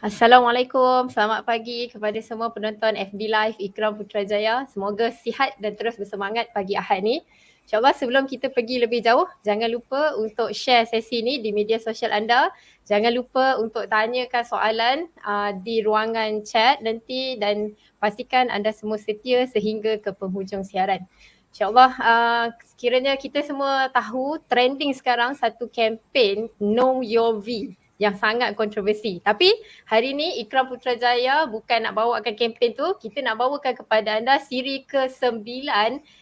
Assalamualaikum, selamat pagi kepada semua penonton FB Live Ikram Putrajaya. Semoga sihat dan terus bersemangat pagi Ahad ni. InsyaAllah sebelum kita pergi lebih jauh, jangan lupa untuk share sesi ni di media sosial anda. Jangan lupa untuk tanyakan soalan di ruangan chat nanti dan pastikan anda semua setia sehingga ke penghujung siaran. InsyaAllah sekiranya kita semua tahu trending sekarang satu kempen Know Your V yang sangat kontroversi. Tapi hari ni Ikram Putrajaya bukan nak bawakan kempen tu, kita nak bawakan kepada anda siri ke-9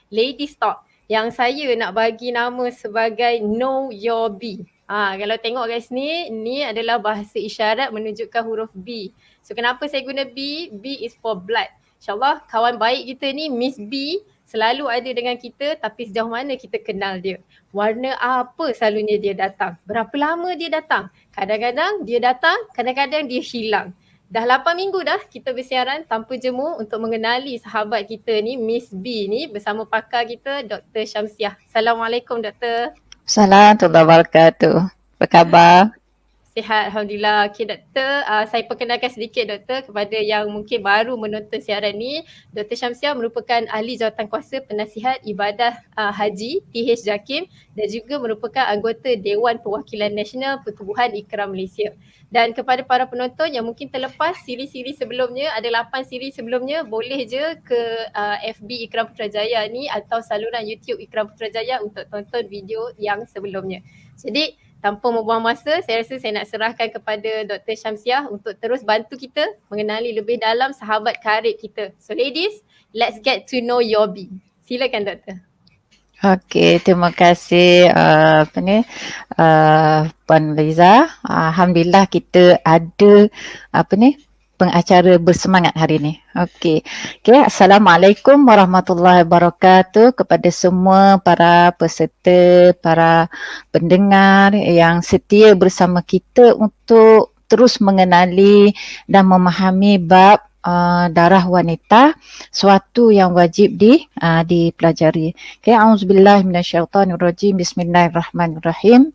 Ladies Talk yang saya nak bagi nama sebagai Know Your B. Kalau tengok kat sini, ni adalah bahasa isyarat menunjukkan huruf B. So kenapa saya guna B? B is for blood. InsyaAllah kawan baik kita ni Miss B selalu ada dengan kita, tapi sejauh mana kita kenal dia. Warna apa selalunya dia datang. Berapa lama dia datang. Kadang-kadang dia datang, kadang-kadang dia hilang. Dah 8 minggu dah kita bersiaran tanpa jemu untuk mengenali sahabat kita ni, Miss B ni bersama pakar kita Dr. Syamsiah. Assalamualaikum Dr. Assalamualaikum warahmatullahi wabarakatuh. Apa khabar? Sihat, Alhamdulillah. Okay, Doktor. Saya perkenalkan sedikit, Doktor, kepada yang mungkin baru menonton siaran ni. Dr. Syamsiah merupakan ahli jawatankuasa penasihat ibadah haji TH JAKIM dan juga merupakan anggota Dewan Perwakilan Nasional Pertubuhan Ikram Malaysia. Dan kepada para penonton yang mungkin terlepas siri-siri sebelumnya, ada 8 siri sebelumnya, boleh je ke FB Ikram Putrajaya ni atau saluran YouTube Ikram Putrajaya untuk tonton video yang sebelumnya. Jadi, tanpa membuang masa, saya rasa saya nak serahkan kepada Dr. Syamsiah untuk terus bantu kita mengenali lebih dalam sahabat karib kita. So ladies, let's get to know your B. Silakan Doktor. Okey, terima kasih Puan Liza. Alhamdulillah kita ada pengacara bersemangat hari ini. Okey. Assalamualaikum warahmatullahi wabarakatuh kepada semua para peserta, para pendengar yang setia bersama kita untuk terus mengenali dan memahami bab darah wanita, suatu yang wajib dipelajari. Okey, auzubillahi minasyaitonirrajim. Bismillahirrahmanirrahim.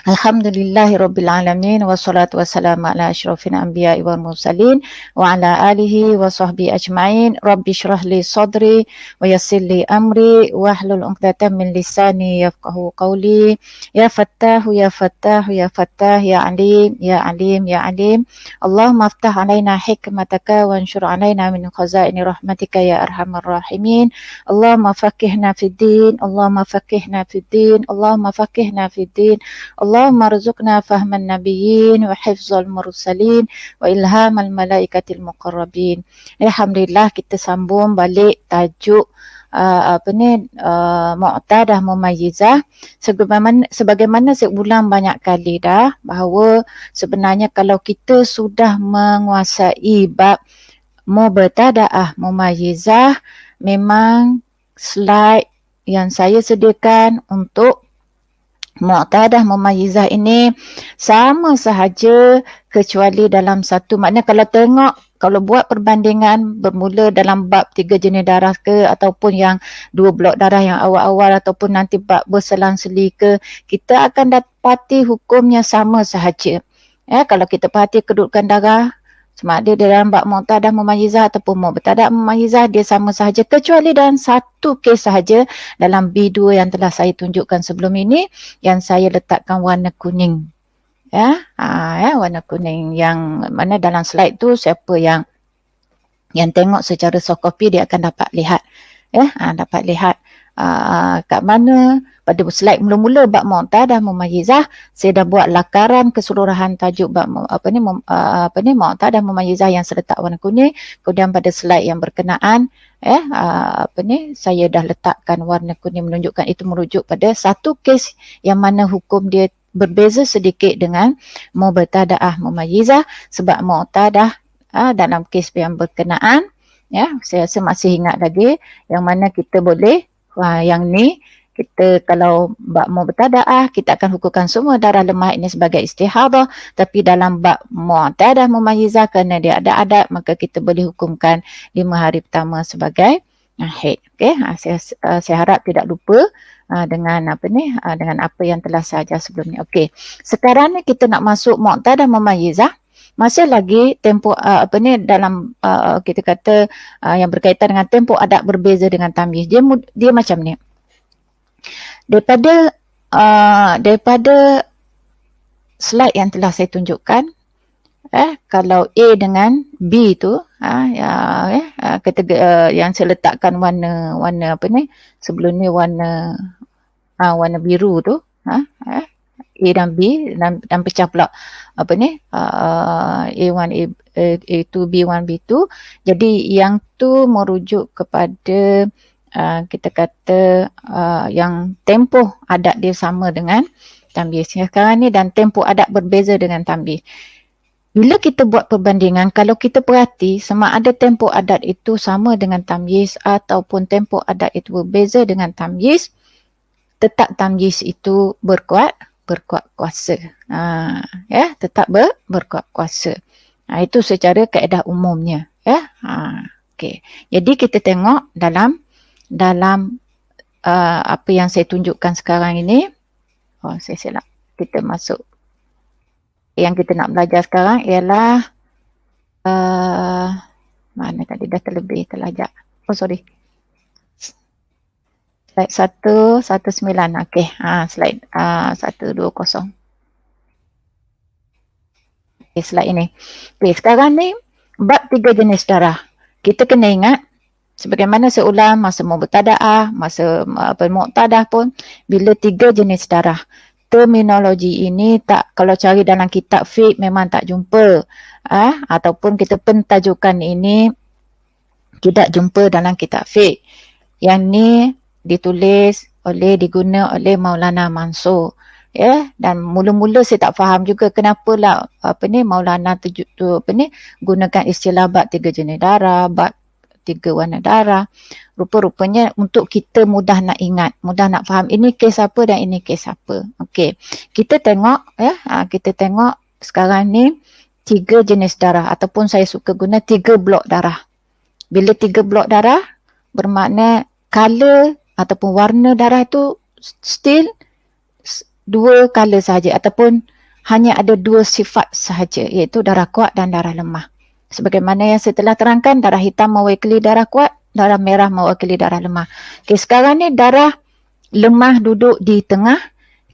Alhamdulillahirabbil alamin wassalatu wassalamu ala asyrafil anbiya'i wal mursalin wa ala alihi wa sahbihi ajmain. Rabbi shrah li sadri wa yassir li amri wahlul 'uqdatam min lisani yafqahu qawli. Ya Fattahu ya Fattahu ya Fattah ya Alim ya Alim ya Alim. Allahumma aftah alaina hikmataka wa anshur alaina min khazaini rahmatika ya arhamar rahimin. Allahumma faqihna fid din, Allahumma faqihna fid din, Allahumma faqihna fid din. Allahumma rzuqna fahman nabiyyin wa hifzal mursalin wa ilhamal malaikatil muqarrabin. Alhamdulillah kita sambung balik tajuk Mu'tadah Mumayyizah. Sebagaimana saya ulang banyak kali dah bahawa sebenarnya kalau kita sudah menguasai bab Mu'tadah Mumayyizah, memang slide yang saya sediakan untuk Mu'tadah Mumayyizah ini sama sahaja kecuali dalam satu, maknanya kalau buat perbandingan bermula dalam bab 3 jenis darah ke ataupun yang 2 blok darah yang awal-awal ataupun nanti bab berselang-seli ke, kita akan dapati hukumnya sama sahaja. Kalau kita perhati kedudukan darah, sama ada dalam bab Mu'tadah Mumayyizah ataupun Mu'tadah Mumayyizah, dia sama sahaja kecuali dalam satu kes sahaja dalam B2 yang telah saya tunjukkan sebelum ini, yang saya letakkan warna kuning. Warna kuning yang mana dalam slide tu siapa yang tengok secara soft copy dia akan dapat lihat. Dapat lihat kat mana pada slide mula-mula bab Mu'tadah Mumayyizah saya dah buat lakaran keseluruhan tajuk bab Mu'tadah Mumayyizah yang serletak warna kuning. Kemudian pada slide yang berkenaan saya dah letakkan warna kuning menunjukkan itu merujuk pada satu kes yang mana hukum dia berbeza sedikit dengan Mu'tadah Mumayyizah, sebab Mu'tadah dalam kes yang berkenaan, saya rasa masih ingat lagi yang mana kita boleh yang ni kita kalau bab Mu'tadah kita akan hukumkan semua darah lemah ini sebagai istihadah, tapi dalam bab Mu'tadah Mumayyizah kerana dia ada adat maka kita boleh hukumkan 5 hari pertama sebagai haid. Okey, saya harap tidak lupa dengan apa yang telah saya ajar sebelum ni. Okey, sekarang ni kita nak masuk Mu'tadah Mumayyizah. masih lagi tempoh dalam kita kata yang berkaitan dengan tempoh adat berbeza dengan tamyiz. Dia macam ni. Daripada slide yang telah saya tunjukkan, kalau A dengan B tu yang saya letakkan warna sebelum ni warna biru tu, A dan B dan pecah pula A1 A2 B1 B2. Jadi yang tu merujuk kepada kita kata yang tempoh adat dia sama dengan tamyiz. Sekarang ni dan tempoh adat berbeza dengan tamyiz. Bila kita buat perbandingan, kalau kita perhati sama ada tempoh adat itu sama dengan tamyiz ataupun tempoh adat itu berbeza dengan tamyiz, tetap tamyiz itu berkuat kuasa. Tetap berkuat kuasa. Itu secara kaedah umumnya. Okay. Jadi kita tengok dalam apa yang saya tunjukkan sekarang ini. Saya silap. Kita masuk. Yang kita nak belajar sekarang ialah mana tadi dah terlajak. Sorry. Slide 119. Okey. Slide 120. Okay, slide ini. Okay, sekarang ni bab 3 jenis darah. Kita kena ingat sebagaimana saya ulang masa mubtadaah, masa muqtadah pun, bila 3 jenis darah. Terminologi ini tak, kalau cari dalam kitab fiqh memang tak jumpa. Ataupun kita pentajukan ini tidak jumpa dalam kitab fiqh. Yang ni diguna oleh Maulana Mansur. Dan mula-mula saya tak faham juga kenapa lah Maulana gunakan istilah bab 3 jenis darah, bab 3 warna darah. Rupa-rupanya untuk kita mudah nak ingat, mudah nak faham ini kes apa dan ini kes apa. Okey. Kita tengok sekarang ni 3 jenis darah ataupun saya suka guna 3 blok darah. Bila 3 blok darah bermakna color ataupun warna darah tu still 2 color sahaja ataupun hanya ada 2 sifat sahaja, iaitu darah kuat dan darah lemah. Sebagaimana yang saya telah terangkan, darah hitam mewakili darah kuat, darah merah mewakili darah lemah. Okay, sekarang ni darah lemah duduk di tengah,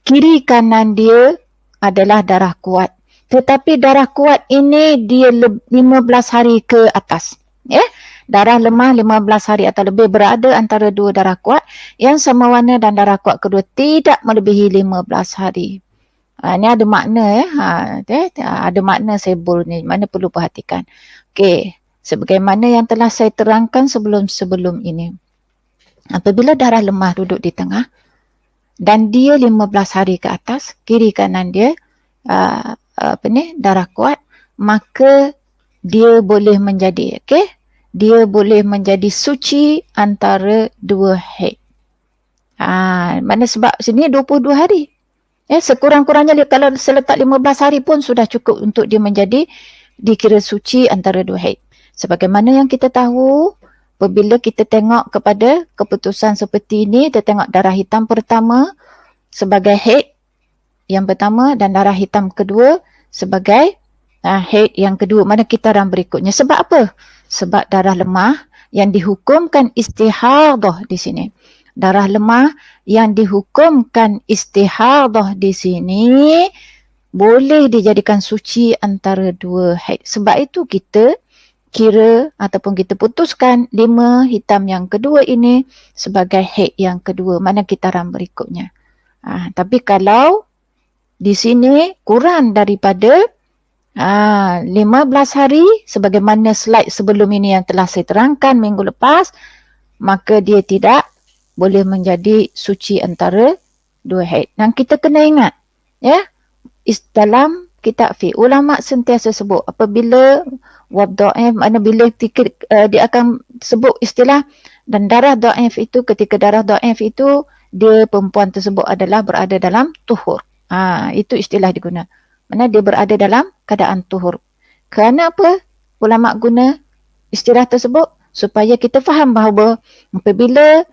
kiri kanan dia adalah darah kuat. Tetapi darah kuat ini dia 15 hari ke atas. Darah lemah 15 hari atau lebih berada antara 2 darah kuat yang sama warna dan darah kuat kedua tidak melebihi 15 hari. Ini ada makna ada makna saya bold ni, mana perlu perhatikan. Okey, sebagaimana yang telah saya terangkan sebelum ini. Apabila darah lemah duduk di tengah dan dia 15 hari ke atas, kiri kanan dia darah kuat, maka dia boleh menjadi dia boleh menjadi suci antara 2 haid. Mana sebab sini 22 hari. Sekurang-kurangnya kalau seletak 15 hari pun sudah cukup untuk dia menjadi dikira suci antara 2 haid. Sebagaimana yang kita tahu, apabila kita tengok kepada keputusan seperti ini, kita tengok darah hitam pertama sebagai haid yang pertama dan darah hitam kedua sebagai haid yang kedua. Mana kitaran berikutnya. Sebab apa? Sebab darah lemah yang dihukumkan istihadah di sini. Darah lemah yang dihukumkan istihadah di sini boleh dijadikan suci antara 2 haid. Sebab itu kita kira ataupun kita putuskan 5 hitam yang kedua ini sebagai haid yang kedua. Mana kitaran berikutnya. Tapi kalau di sini kurang daripada 15 hari sebagaimana slide sebelum ini yang telah saya terangkan minggu lepas, maka dia tidak boleh menjadi suci antara 2 haid. Dan kita kena ingat dalam kitab fiqh ulama sentiasa sebut apabila wad dhaif, mana bila dia akan sebut istilah dan darah dhaif itu, ketika darah dhaif itu dia perempuan tersebut adalah berada dalam tuhur. Itu istilah diguna. Mana dia berada dalam keadaan tuhur. Kerana apa? Ulama guna istilah tersebut supaya kita faham bahawa apabila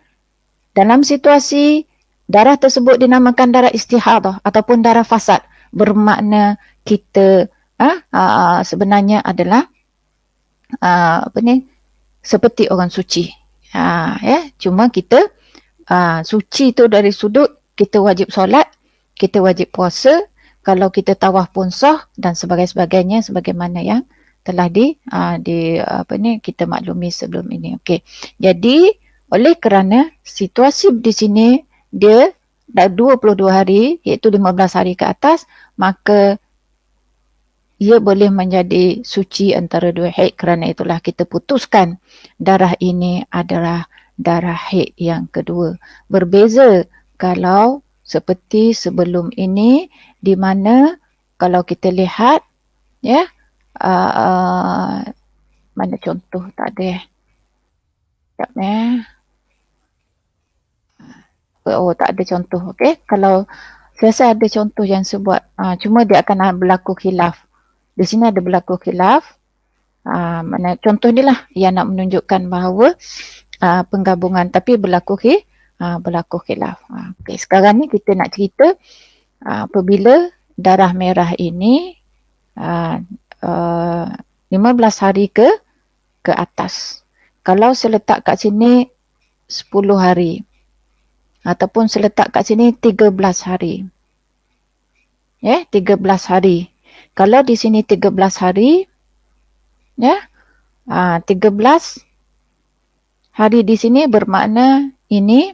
dalam situasi darah tersebut dinamakan darah istihadah ataupun darah fasad, bermakna kita sebenarnya adalah seperti orang suci. Cuma kita suci tu dari sudut kita wajib solat, kita wajib puasa, kalau kita tawaf pun sah dan sebagainya sebagaimana yang telah kita maklumi sebelum ini. Okey. Jadi oleh kerana situasi di sini dia dah 22 hari iaitu 15 hari ke atas, maka ia boleh menjadi suci antara dua haid. Kerana itulah kita putuskan darah ini adalah darah haid yang kedua. Berbeza kalau seperti sebelum ini, di mana kalau kita lihat mana contoh tak ada. Sekejap tak ada contoh. Okey, kalau saya rasa ada contoh yang saya buat, cuma dia akan berlaku khilaf. Di sini ada berlaku khilaf. Mana contoh ni lah yang nak menunjukkan bahawa penggabungan tapi berlaku khilaf. Okay, sekarang ni kita nak cerita apabila darah merah ini 15 hari ke atas. Kalau saya letak kat sini 10 hari ataupun saya letak kat sini 13 hari. 13 hari. Kalau di sini 13 hari, 13 hari di sini bermakna ini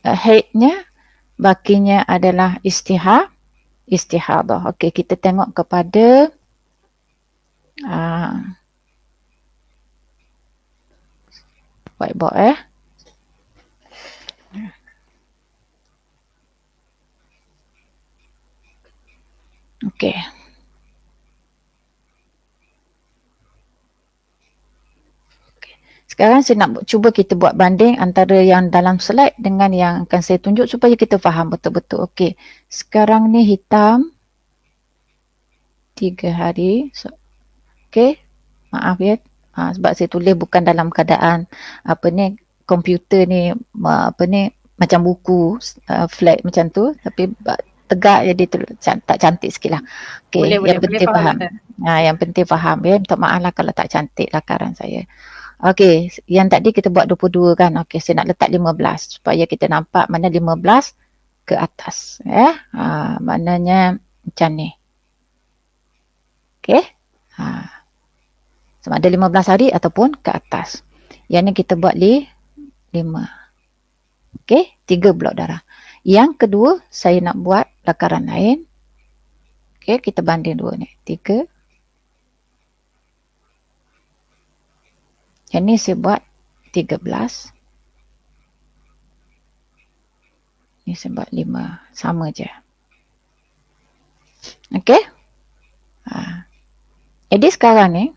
haidnya, bakinya adalah istihadah. Okey, kita tengok kepada whiteboard Okey. Sekarang saya nak cuba kita buat banding antara yang dalam slide dengan yang akan saya tunjuk supaya kita faham betul-betul. Okey. Sekarang ni hitam 3 hari. Okey. Maaf ya. Sebab saya tulis bukan dalam keadaan komputer ni macam buku flat macam tu, tapi tegak jadi tak cantik sikit lah. Okay, yang penting faham. Yang penting faham ya. Minta maaf lah kalau tak cantik lakaran saya. Okey, yang tadi kita buat 22 kan. Okey, saya nak letak 15 supaya kita nampak mana 15 ke atas. Maknanya macam ni. Okey. Sama ada 15 hari ataupun ke atas. Yang ni kita buat 5. Okey, 3 blok darah. Yang kedua, saya nak buat lakaran lain. Okey, kita banding dua ni. 3. Yang ni saya buat 13. Ni saya buat 5. Sama je. Okey. Jadi sekarang ni,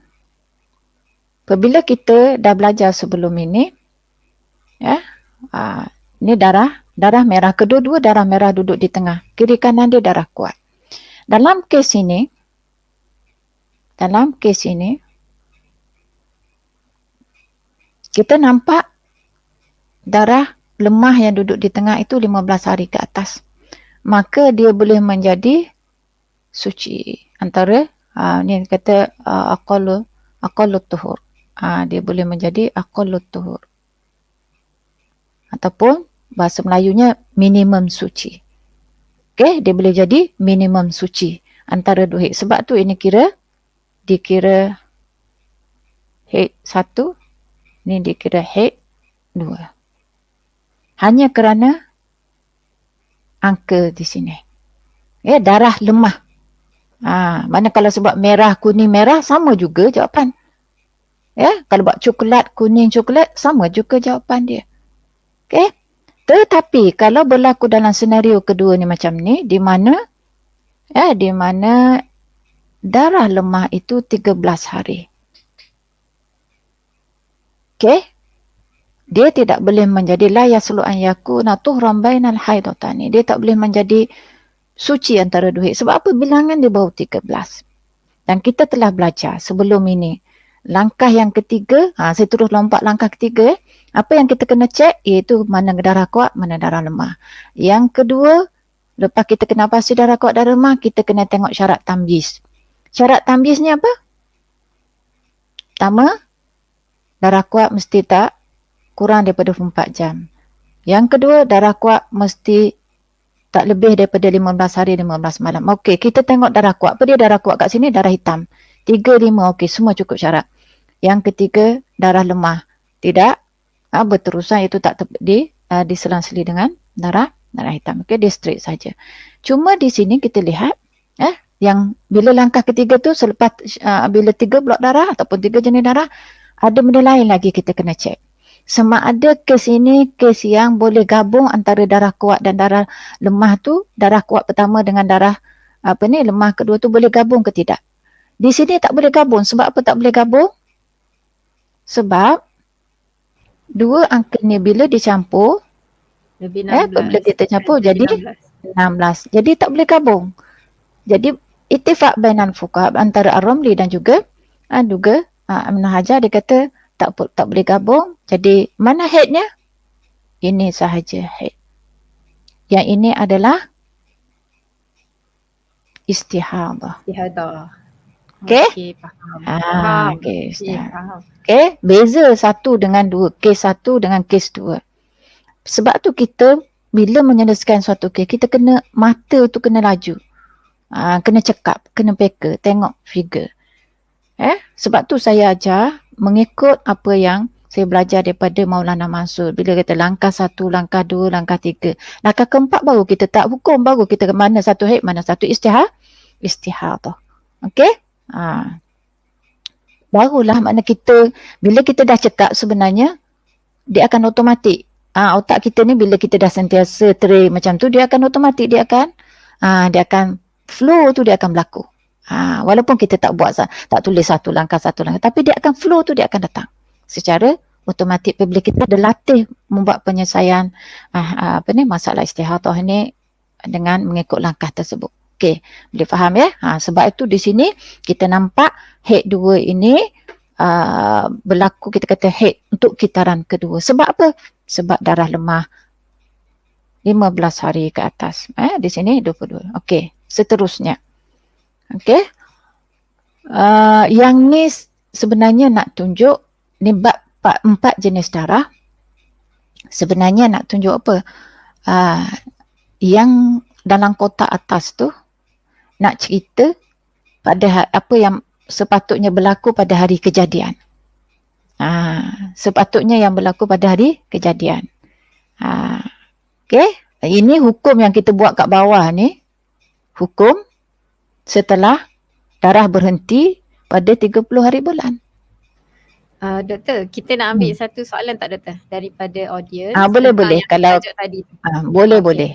apabila kita dah belajar sebelum ini, ni darah merah. Kedua-dua darah merah duduk di tengah. Kiri kanan dia darah kuat. Dalam kes ini, kita nampak darah lemah yang duduk di tengah itu 15 hari ke atas. Maka dia boleh menjadi suci. Antara, ni kata aqallut tuhur. Dia boleh menjadi aqallut tuhur. Ataupun bahasa Melayunya minimum suci. Okey, dia boleh jadi minimum suci antara dua haid. Sebab tu ini dikira haid 1, ni dikira haid 2. Hanya kerana angka di sini. Darah lemah. Mana kalau sebab merah, kuning, merah sama juga jawapan. Kalau buat coklat, kuning, coklat sama juga jawapan dia. Okey. Tetapi kalau berlaku dalam senario kedua ni macam ni, di mana darah lemah itu 13 hari. Okey. Dia tidak boleh menjadi la yaslu an yakuna tuhran bainal haidatani. Dia tak boleh menjadi suci antara dua haid. Sebab apa? Bilangan dia baru 13. Dan kita telah belajar sebelum ini. Langkah yang ketiga, saya terus lompat langkah ketiga. Apa yang kita kena cek iaitu mana darah kuat, mana darah lemah. Yang kedua, Lepas kita kena pasti darah kuat darah lemah, kita kena tengok syarat tamyiz. Syarat tamyiz ni apa? Pertama, darah kuat mesti tak kurang daripada 24 jam. Yang kedua, darah kuat mesti tak lebih daripada 15 hari, 15 malam. Okey, kita tengok darah kuat. Apa dia darah kuat kat sini? Darah hitam. 3, 5, okey, semua cukup syarat. Yang ketiga, darah lemah. Tidak berterusan, itu tak diselang-seli dengan darah hitam. Okey, dia straight saja. Cuma di sini kita lihat yang bila langkah ketiga tu selepas bila 3 blok darah ataupun 3 jenis darah, ada benda lain lagi kita kena cek. Sama ada kes ini kes yang boleh gabung antara darah kuat dan darah lemah tu, darah kuat pertama dengan darah lemah kedua tu boleh gabung ke tidak. Di sini tak boleh gabung. Sebab apa tak boleh gabung? Sebab dua angka ni bila dicampur, Lebih 16. bila kita campur Lebih jadi 16. Jadi tak boleh gabung. Jadi ittifaq bainan fuqaha antara Ar-Ramli dan juga Ibn Hajar, dia kata tak boleh gabung. Jadi mana headnya? Ini sahaja head. Yang ini adalah istihadah. Okey? Okey, faham. Okey, Faham. okey, beza satu dengan dua, kes satu dengan kes dua. Sebab tu kita bila menyelesaikan suatu kes, kita kena mata tu kena laju. Kena cekap, kena peka, tengok figure. Sebab tu saya ajar mengikut apa yang saya belajar daripada Maulana Mansur. Bila kata langkah 1, langkah 2, langkah 3. Langkah keempat baru kita tak hukum, baru kita mana satu haid, mana satu istihadah. Okey? Barulah makna kita, bila kita dah cekap sebenarnya, dia akan automatik. Otak kita ni bila kita dah sentiasa train macam tu, dia akan automatik, dia akan flow tu dia akan berlaku. Walaupun kita tak buat, tak tulis satu langkah, tapi dia akan flow tu dia akan datang secara automatik bila kita ada latih membuat penyelesaian masalah istihadah ni dengan mengikut langkah tersebut. Okey, boleh faham ya? Sebab itu di sini kita nampak head 2 ini berlaku, kita kata head untuk kitaran kedua. Sebab apa? Sebab darah lemah 15 hari ke atas. Di sini 22. Okey, seterusnya. Okey. Yang ni sebenarnya nak tunjuk ni bab 4 jenis darah. Sebenarnya nak tunjuk apa? Yang dalam kotak atas tu nak cerita pada apa yang sepatutnya berlaku pada hari kejadian. Sepatutnya yang berlaku pada hari kejadian. Okey, ini hukum yang kita buat kat bawah ni. Hukum setelah darah berhenti pada 30 hari bulan. Doktor, kita nak ambil satu soalan tak doktor daripada audience? Boleh kalau tadi. Boleh.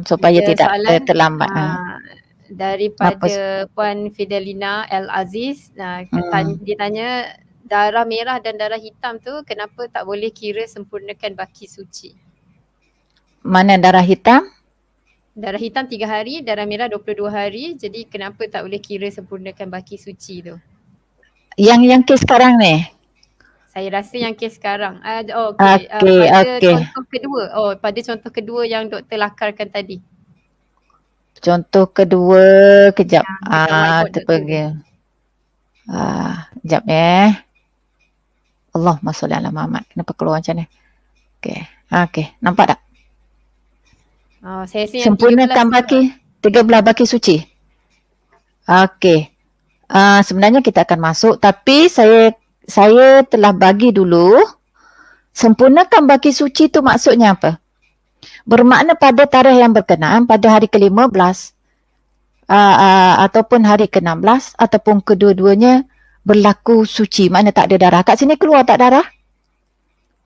Supaya Dia tidak terlambat. Daripada Puan Fidelina L Aziz, dia tanya darah merah dan darah hitam tu kenapa tak boleh kira sempurnakan baki suci? Mana darah hitam? Darah hitam 3 hari, darah merah 22 hari. Jadi kenapa tak boleh kira sempurnakan baki suci tu? Yang kes sekarang ni? Saya rasa yang kes sekarang. Pada contoh kedua. Pada contoh kedua yang doktor lakarkan tadi. Contoh kedua, kejap. Terpergi. Kejap Allahumma salli ala Muhammad. Kenapa keluar macam ni? Okey, nampak tak? Saya sempurnakan baki 13 baki suci. Okey. Sebenarnya kita akan masuk, tapi saya telah bagi dulu sempurnakan baki suci tu maksudnya apa? Bermakna pada tarikh yang berkenaan pada hari ke-15 ataupun hari ke-16 ataupun kedua-duanya berlaku suci, makna tak ada darah. Kat sini keluar tak darah?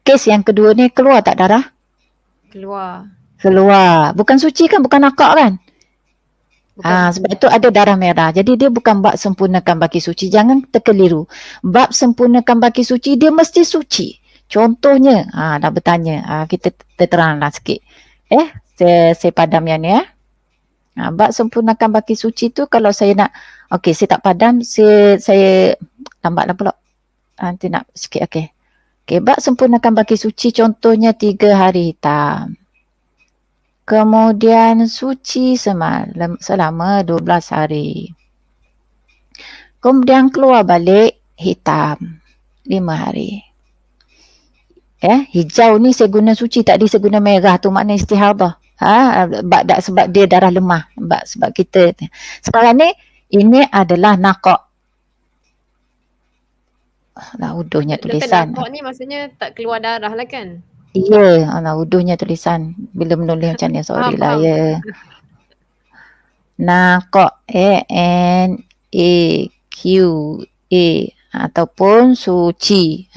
Kes yang kedua ni keluar tak darah? Keluar. Bukan suci kan? Bukan akak kan? Sebab itu ada darah merah. Jadi dia bukan bab sempurnakan baki suci. Jangan terkeliru. Bab sempurnakan baki suci dia mesti suci. Contohnya, dah bertanya. Kita teranglah sikit. Saya padam yang ni bab sempurnakan baki suci tu kalau saya nak, saya tak padam, saya lambatlah pula. Nanti nak sikit, bab sempurnakan baki suci contohnya 3 hari hitam. Kemudian suci selama 12 hari. Kemudian keluar balik hitam 5 hari. Hijau ni saya guna suci, tak ada saya guna merah tu makna istihadah. Sebab dia darah lemah. Sebab kita. Sekarang ni, ini adalah nakok. Uduhnya tulisan. Nakok ni maksudnya tak keluar darah lah kan? Ya, uduhnya tulisan. Bila menulis macam ni, sorry lah ya. Nakok, A-N-A-Q-A ataupun suci.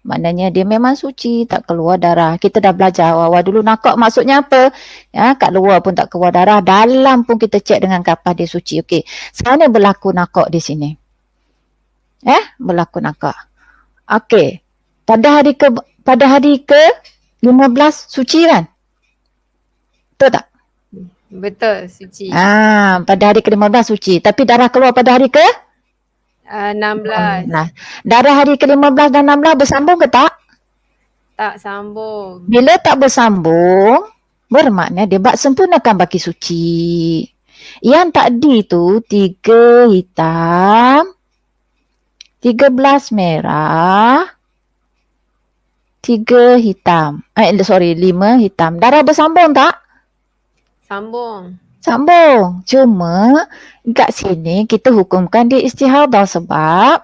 Maknanya dia memang suci, tak keluar darah. Kita dah belajar awal-awal dulu nakok maksudnya apa? Kat luar pun tak keluar darah, dalam pun kita cek dengan kapas dia suci. Okey. Sekarang ni berlaku nakok di sini. Berlaku nakok. Okey. Pada hari ke 15 suci kan? Betul tak? Betul, suci. Pada hari ke 15 suci. Tapi darah keluar pada hari ke 16. Darah hari ke-15 dan 16 bersambung ke tak? Tak sambung. Bila tak bersambung, bermakna dia bak sempurnakan baki suci. Yang tadi tu 3 hitam, 13 merah, 3 hitam. 5 hitam. Darah bersambung tak? Sambung. Cuma kat sini kita hukumkan dia istihadah sebab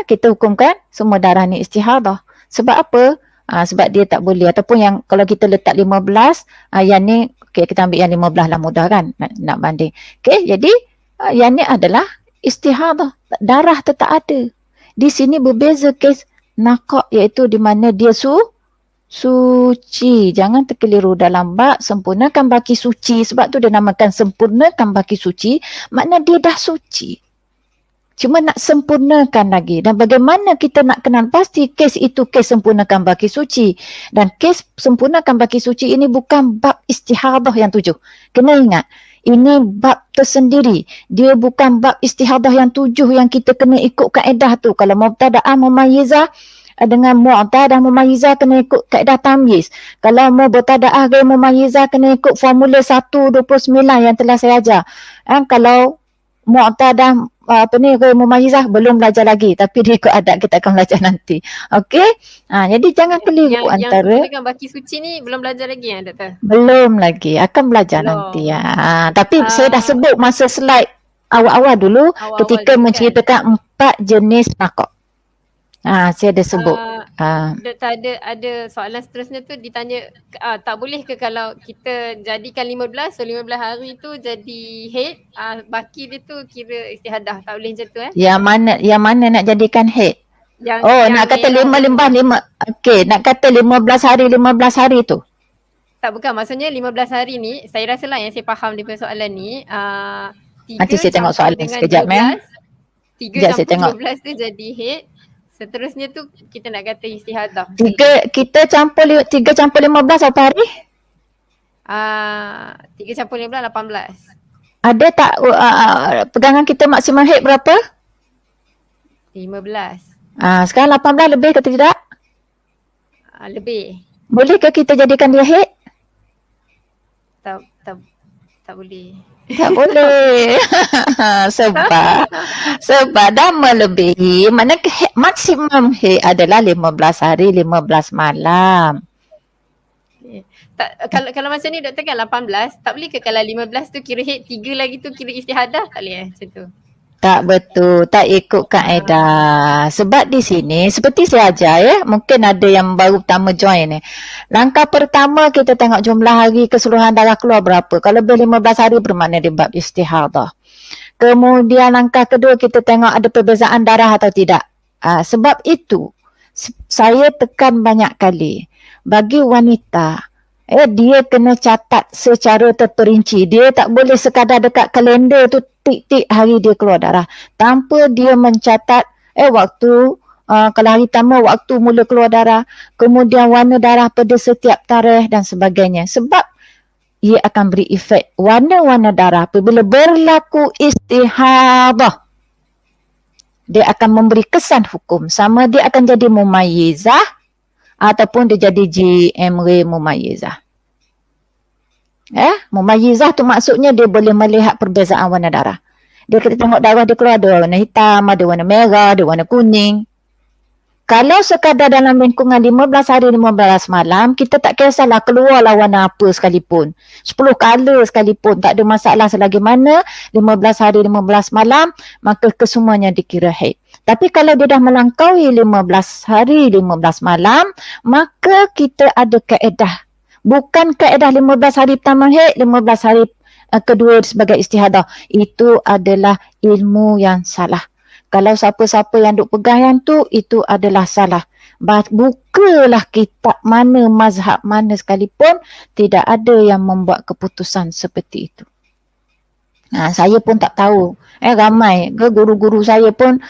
kita hukumkan semua darah ni istihadah. Sebab apa? Sebab dia tak boleh ataupun yang kalau kita letak 15, yang ni kita ambil yang 15 lah mudah kan nak banding. Okey, jadi yang ni adalah istihadah. Darah tetap ada. Di sini berbeza kes nakok iaitu di mana dia suci. Jangan terkeliru dalam bab sempurnakan baki suci. Sebab tu dia namakan sempurnakan baki suci. Makna dia dah suci. Cuma nak sempurnakan lagi. Dan bagaimana kita nak kenal pasti kes itu kes sempurnakan baki suci. Dan kes sempurnakan baki suci ini bukan bab istihadah yang 7. Kena ingat. Ini bab tersendiri. Dia bukan bab istihadah yang 7 yang kita kena ikut kaedah tu. Kalau mubtada'ah mumayyizah dengan mu'tadah mumayyizah kena ikut kaedah tamyiz. Kalau mubtada'ah ghair mumayyizah kena ikut formula 129 yang telah saya ajar. Kalau mu'tadah ghair mumayyizah belum belajar lagi tapi dia ikut adat kita akan belajar nanti. Okey? Jadi jangan keliru antara yang baki suci ni belum belajar lagi ya doktor? Belum lagi, akan belajar nanti ya. Tapi saya dah sebut masa slide awal-awal dulu ketika menceritakan 4 jenis nakok. Saya ada sebut. Doktor ada soalan seterusnya tu ditanya tak boleh ke kalau kita jadikan 15, so 15 hari tu jadi head, baki dia tu kira istihadah, tak boleh macam tu Yang mana nak jadikan head? Nak kata 5. Okey, nak kata 15 hari tu. Tak, bukan, maksudnya 15 hari ni saya rasa lah yang saya faham daripada soalan ni nanti saya tengok soalan sekejap 3 campur 12 tu jadi head. Seterusnya tu kita nak kata istihadah. 3 campur 15 apa hari? 3 campur 15, 18. Ada tak pegangan kita maksimum head berapa? 15. Sekarang 18 lebih ke tidak? Lebih. Bolehkah kita jadikan dia head? Tak boleh. Tak boleh. sebab dah melebihi. Mana maksimum head adalah 15 hari 15 malam. Kalau macam ni doktor kan 18, tak boleh ke kalau 15 tu kira head, 3 lagi tu kira istihadah, tak boleh macam tu? Tak betul, tak ikut kaedah. Sebab di sini seperti saya ajar mungkin ada yang baru pertama join ni. Langkah pertama kita tengok jumlah hari keseluruhan darah keluar berapa. Kalau lebih 15 hari bermakna dia bab istihadah. Kemudian langkah kedua kita tengok ada perbezaan darah atau tidak. Sebab itu saya tekan banyak kali bagi wanita dia kena catat secara terperinci. Dia tak boleh sekadar dekat kalender tu tik-tik hari dia keluar darah. Tanpa dia mencatat waktu, kalau hari pertama waktu mula keluar darah, kemudian warna darah pada setiap tarikh dan sebagainya. Sebab ia akan beri efek warna-warna darah apabila berlaku istihadah. Dia akan memberi kesan hukum. Sama dia akan jadi mumayyizah ataupun dia jadi GM mumayyizah. Mumayyizah tu maksudnya dia boleh melihat perbezaan warna darah. Dia kita tengok darah dia keluar ada warna hitam, ada warna merah, ada warna kuning. Kalau sekadar dalam lingkungan 15 hari 15 malam, kita tak kisahlah keluarlah warna apa sekalipun. 10 color sekalipun, tak ada masalah selagi mana 15 hari 15 malam, maka kesemuanya dikira haid. Tapi kalau dia dah melangkaui 15 hari 15 malam, maka kita ada kaedah. Bukan kaedah 15 hari pertama haid, 15 hari kedua sebagai istihadah. Itu adalah ilmu yang salah. Kalau siapa-siapa yang duk pegang yang tu, itu adalah salah. Bukalah kitab mana, mazhab mana sekalipun, tidak ada yang membuat keputusan seperti itu. Saya pun tak tahu. Ramai guru-guru saya pun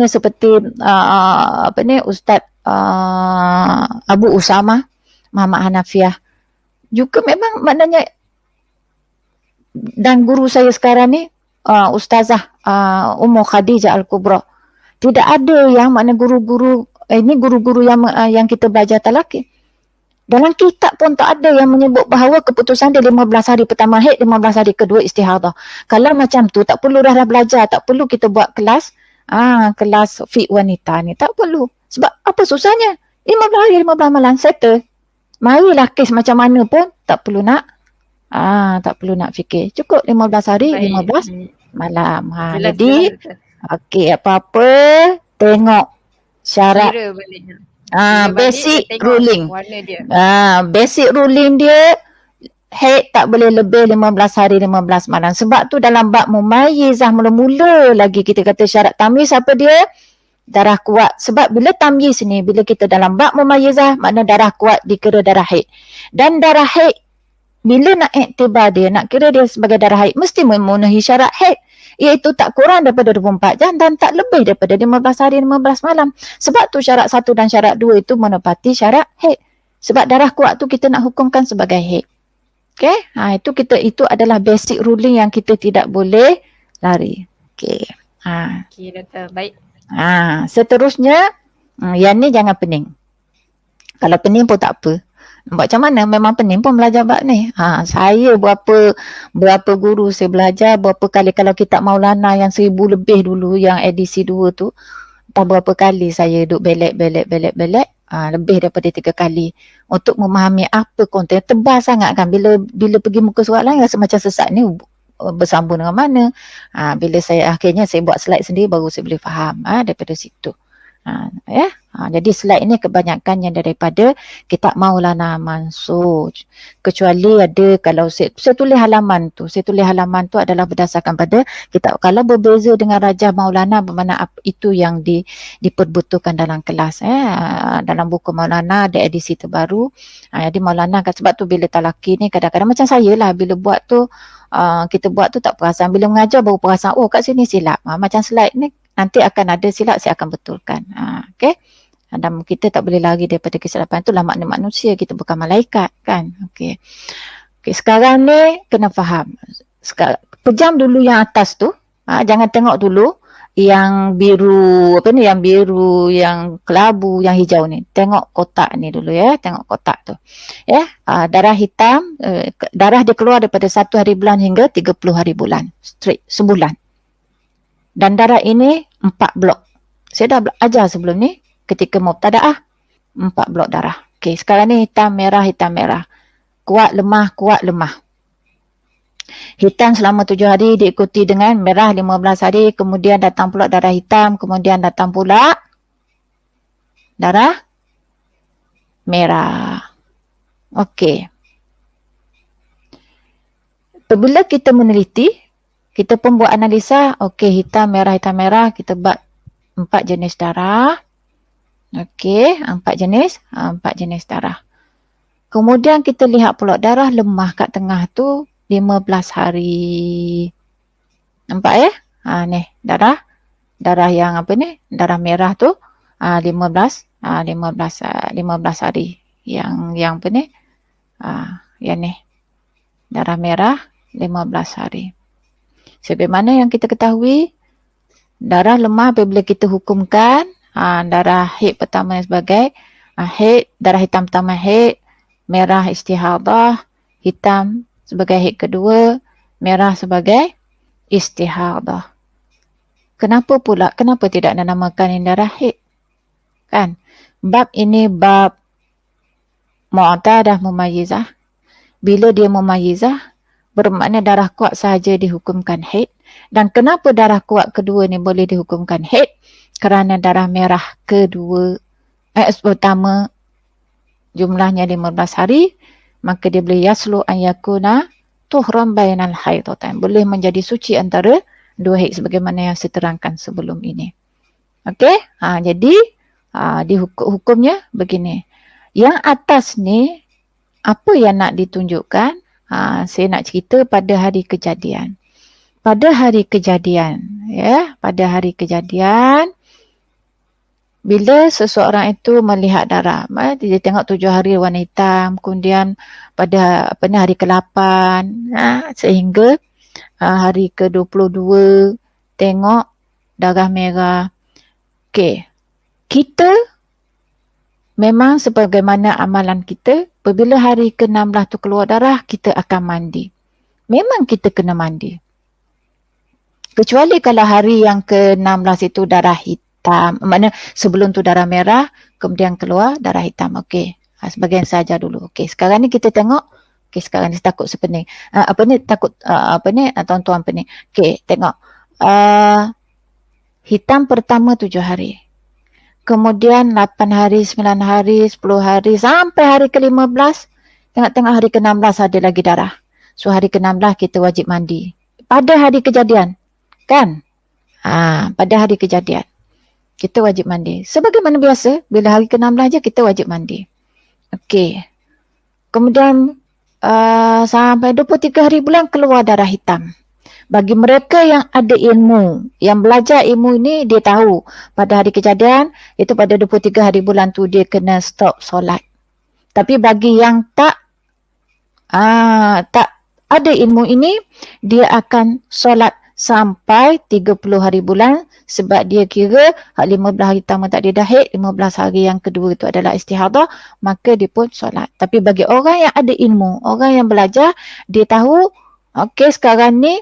seperti Ustaz Abu Usama Muhammad Hanafiah juga memang maknanya, dan guru saya sekarang ni Ustazah Ummu Khadijah Al-Kubra. Tidak ada yang makna guru-guru ini guru-guru yang kita belajar talaqi. Dalam kitab pun tak ada yang menyebut bahawa keputusan dia 15 hari pertama haid, 15 hari kedua istihadah. Kalau macam tu tak perlu dah belajar, tak perlu kita buat kelas kelas fiqh wanita ni, tak perlu. Sebab apa susahnya? 15 hari 15 malam settle. Marilah kes macam mana pun tak perlu nak tak perlu nak fikir. Cukup 15 hari, 15 malam. Jadi, okey, apa-apa, tengok syarat. Basic ruling. Basic ruling dia, haid tak boleh lebih 15 hari, 15 malam. Sebab tu dalam bab mumayyizah mula-mula lagi kita kata syarat tamyiz apa dia? Darah kuat. Sebab bila tamyiz ni, bila kita dalam bab mumayyizah, makna darah kuat dikira darah haid. Dan darah haid, bila nak iktibar dia, nak kira dia sebagai darah haid, mesti memenuhi syarat haid. Iaitu tak kurang daripada 24 jam dan tak lebih daripada 15 hari 15 malam. Sebab tu syarat 1 dan syarat 2 itu menepati syarat haid. Sebab darah kuat tu kita nak hukumkan sebagai haid. Okey? Itu adalah basic ruling yang kita tidak boleh lari. Okey. Okey, doktor. Baik. Seterusnya, yang ni jangan pening. Kalau pening pun tak apa. Buat macam mana? Memang pening pun belajar bab ni. Saya berapa guru saya belajar, berapa kali kalau kitab Maulana yang 1000 lebih dulu, yang edisi 2 tu, entah berapa kali saya duduk belek, lebih daripada 3 kali untuk memahami apa konten. Tebal sangat kan, bila pergi muka surat lain rasa macam sesat ni bersambung dengan mana. Bila akhirnya saya buat slide sendiri baru saya boleh faham daripada situ. Jadi slide ini kebanyakan yang daripada kitab Maulana Mansur. Kecuali ada kalau saya tulis halaman tu. Saya tulis halaman tu adalah berdasarkan pada kitab. Kalau berbeza dengan Rajah Maulana, bermakna itu yang diperbutuhkan dalam kelas. Dalam buku Maulana ada edisi terbaru. Jadi Maulana sebab tu bila talaqi ni kadang-kadang macam saya lah, bila buat tu kita buat tu tak perasan. Bila mengajar baru perasan, oh kat sini silap. Macam slide ni nanti akan ada silap, saya akan betulkan. Okey. Dan kita tak boleh lari daripada kesilapan. Itulah makna manusia, kita bukan malaikat kan. Okey. Sekarang ni kena faham. Pejam dulu yang atas tu. Jangan tengok dulu yang biru, yang kelabu, yang hijau ni. Tengok kotak ni dulu ya. Tengok kotak tu. Darah hitam, darah dia keluar daripada 1 hari bulan hingga 30 hari bulan. Straight, sebulan. Dan darah ini 4 blok. Saya dah ajar sebelum ni ketika mubtadaah 4 blok darah. Okey, sekarang ni hitam merah. Kuat lemah. Hitam selama 7 hari diikuti dengan merah 15 hari, kemudian datang pula darah hitam, kemudian datang pula darah merah. Okey. Apabila kita meneliti, kita pun buat analisa, okey, hitam merah, kita buat 4 jenis darah. Okey, 4 jenis darah. Kemudian kita lihat pula darah lemah kat tengah tu 15 hari. Nampak ya? Ni darah yang apa ni? Darah merah tu 15 hari. Yang apa ni? Yang ni. Darah merah 15 hari. Sebagaimana yang kita ketahui, darah lemah apabila kita hukumkan darah haid pertama sebagai haid, darah hitam pertama haid, merah istihadah, hitam sebagai haid kedua, merah sebagai istihadah. Kenapa pula? Kenapa tidak dinamakan ini darah haid? Kan? Bab ini bab mu'tadah mumayyizah. Bila dia mumayyizah, bermakna darah kuat sahaja dihukumkan haid. Dan kenapa darah kuat kedua ni boleh dihukumkan haid? Kerana darah merah kedua, pertama jumlahnya 15 hari, maka dia boleh yaslu an yakuna tuhran bainal haidatan. Boleh menjadi suci antara dua haid sebagaimana yang saya terangkan sebelum ini. Okey? Jadi hukumnya begini. Yang atas ni apa yang nak ditunjukkan? Saya nak cerita pada hari kejadian. Pada hari kejadian, pada hari kejadian, bila seseorang itu melihat darah, dia tengok 7 hari warna hitam, kemudian pada hari ke-8, sehingga hari ke-22 tengok darah merah. Okey, kita memang sebagaimana amalan kita, apabila hari ke-16 tu keluar darah, kita akan mandi. Memang kita kena mandi. Kecuali kalau hari yang ke-16 itu darah hitam, maknanya sebelum tu darah merah, kemudian keluar darah hitam. Okey, sebagian saja dulu. Okey, sekarang ni kita tengok. Okey, sekarang ni takut sepening. Tuan-tuan pening. Okey, tengok. Hitam pertama 7 hari. Kemudian 8 hari, 9 hari, 10 hari, sampai hari ke-15. Tengok-tengok hari ke-16 ada lagi darah. So hari ke-16 kita wajib mandi. Pada hari kejadian. Kan? Pada hari kejadian. Kita wajib mandi. Sebagaimana biasa, bila hari ke-16 je kita wajib mandi. Okey. Kemudian sampai 23 hari bulan keluar darah hitam. Bagi mereka yang ada ilmu, yang belajar ilmu ini, dia tahu pada hari kejadian, itu pada 23 hari bulan tu dia kena stop solat. Tapi bagi yang tak ada ilmu ini, dia akan solat sampai 30 hari bulan sebab dia kira 15 hari pertama tak ada haid, 15 hari yang kedua itu adalah istihadah, maka dia pun solat. Tapi bagi orang yang ada ilmu, orang yang belajar, dia tahu, okey sekarang ni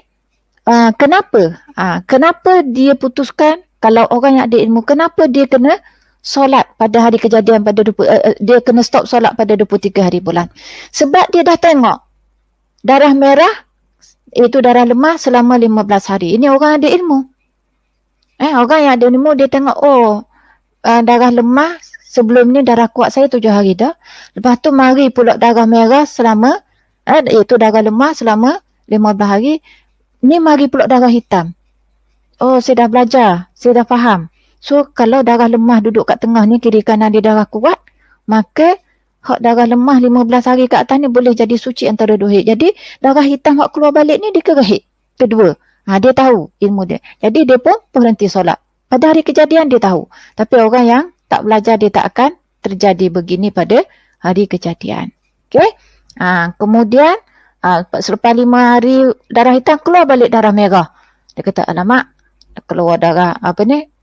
kenapa? Kenapa dia putuskan kalau orang yang ada ilmu, kenapa dia kena solat pada hari kejadian, dia kena stop solat pada 23 hari bulan? Sebab dia dah tengok darah merah itu darah lemah selama 15 hari. Ini orang ada ilmu. Orang yang ada ilmu dia tengok, darah lemah sebelum ni darah kuat saya 7 hari dah. Lepas tu mari pula darah merah selama, iaitu darah lemah selama 15 hari. Ni mari pula darah hitam. Saya dah belajar, saya dah faham. So kalau darah lemah duduk kat tengah ni, kiri kanan dia darah kuat, maka hak darah lemah 15 hari ke atas ni boleh jadi suci antara dua haid. Jadi darah hitam hak keluar balik ni dia kira haid kedua. Dia tahu ilmu dia. Jadi dia pun berhenti solat. Pada hari kejadian dia tahu. Tapi orang yang tak belajar dia tak akan terjadi begini pada hari kejadian. Okey. Kemudian selepas 5 hari darah hitam keluar balik darah merah. Dia kata alamak keluar darah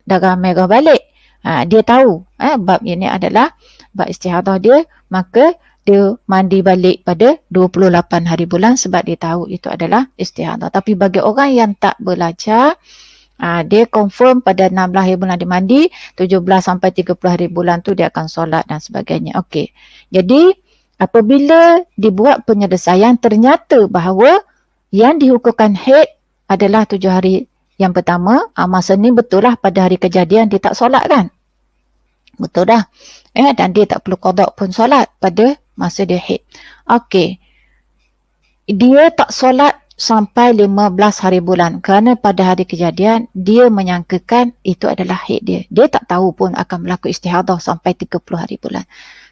darah merah balik. Dia tahu bab ini adalah bab istihadah dia, maka dia mandi balik pada 28 hari bulan sebab dia tahu itu adalah istihadah. Tapi bagi orang yang tak belajar, dia confirm pada 16 hari bulan dia mandi, 17 sampai 30 hari bulan tu dia akan solat dan sebagainya. Okey. Jadi apabila dibuat penyelesaian, ternyata bahawa yang dihukumkan haid adalah 7 hari yang pertama. Masa ni betul lah pada hari kejadian dia tak solat kan? Betul dah. Dan dia tak perlu qada pun solat pada masa dia haid. Okey. Dia tak solat sampai 15 hari bulan kerana pada hari kejadian dia menyangkakan itu adalah haid dia. Dia tak tahu pun akan berlaku istihadah sampai 30 hari bulan.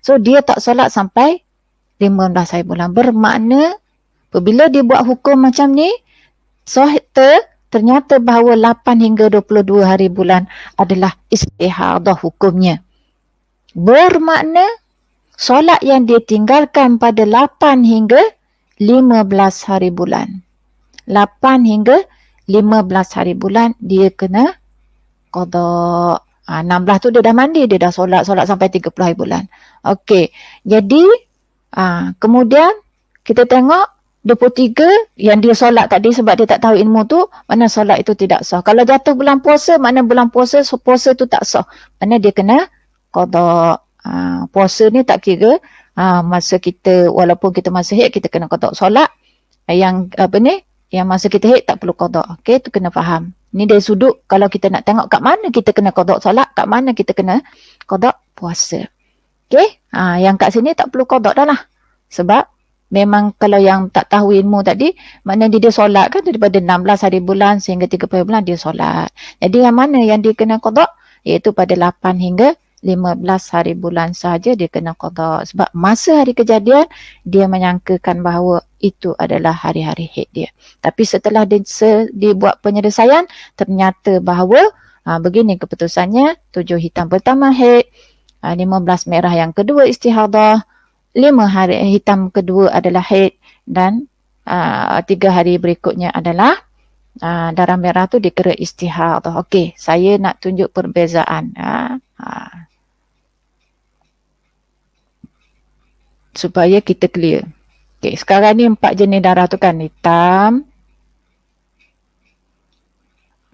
So dia tak solat sampai 15 hari bulan. Bermakna apabila dia buat hukum macam ni, ternyata bahawa 8 hingga 22 hari bulan adalah istihadah hukumnya. Bermakna solat yang dia tinggalkan pada 8 hingga 15 hari bulan. 8 hingga 15 hari bulan dia kena qada. 16 tu dia dah mandi, dia dah solat sampai 30 hari bulan. Okey. Jadi kemudian kita tengok 23 yang dia solat tadi sebab dia tak tahu ilmu tu, mana solat itu tidak sah. Kalau jatuh bulan puasa, mana bulan puasa, puasa tu tak sah. Mana dia kena qada. Puasa ni tak kira masa kita, walaupun kita masa haid, kita kena qada solat. Yang apa ni, yang masa kita haid tak perlu qada. Okey, tu kena faham. Ni dari sudut kalau kita nak tengok kat mana kita kena qada solat, kat mana kita kena qada puasa. Okey, yang kat sini tak perlu qada dah lah. Sebab memang kalau yang tak tahu ilmu tadi, maknanya dia solat kan daripada 16 hari bulan sehingga 30 bulan dia solat. Jadi yang mana yang dia kena qada? Iaitu pada 8 hingga 15 hari bulan sahaja dia kena qada. Sebab masa hari kejadian, dia menyangkakan bahawa itu adalah hari-hari haid dia. Tapi setelah dibuat penyelesaian, ternyata bahawa begini keputusannya, 7 hitam pertama haid, 15 merah yang kedua istihadah, 5 hari hitam kedua adalah haid, dan 3 hari berikutnya adalah darah merah tu dikira istihadah. Okey, saya nak tunjuk perbezaan. Supaya kita clear. Okey, sekarang ni 4 jenis darah tu kan, hitam,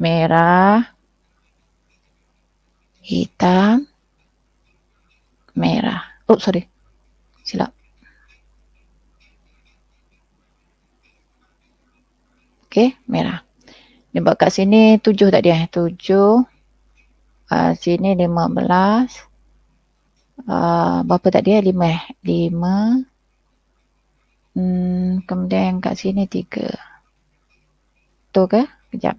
merah, hitam, merah. Oh, sorry. Silap. Okey, merah. Dia buat kat sini 7 tak dia? 7. Sini 15. Berapa tak dia? 5 5. Kemudian kat sini 3. Betul ke? Kejap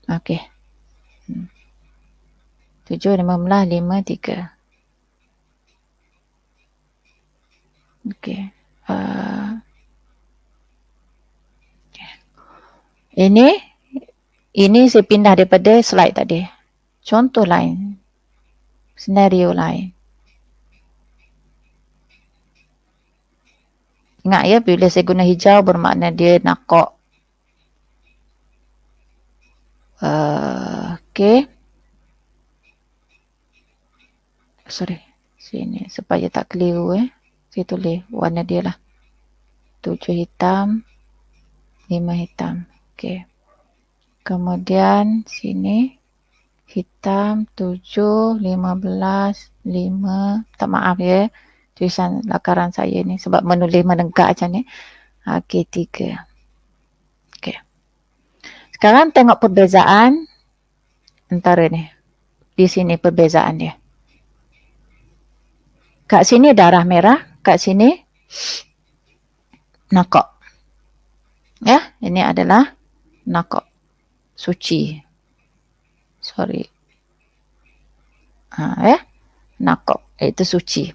Okey. 7, 15, 5, 3. Okey. Ini saya pindah daripada slide tadi. Contoh lain. Senario lain. Ingat ya, bila saya guna hijau bermakna dia nakok. Okey. Sorry. Sini supaya tak keliru saya tulis warna dia lah. 7 hitam, 5 hitam. Okey. Kemudian sini hitam 7, 15, 5. Tak maaf ya. Tulisan lakaran saya ni sebab menulis menegak macam ni. Okey, 3. Okey. Sekarang tengok perbezaan antara ni. Di sini perbezaan dia. Kat sini darah merah, kat sini nakok. Ya, ini adalah nakok. Suci. Sorry. Nakok. Itu suci.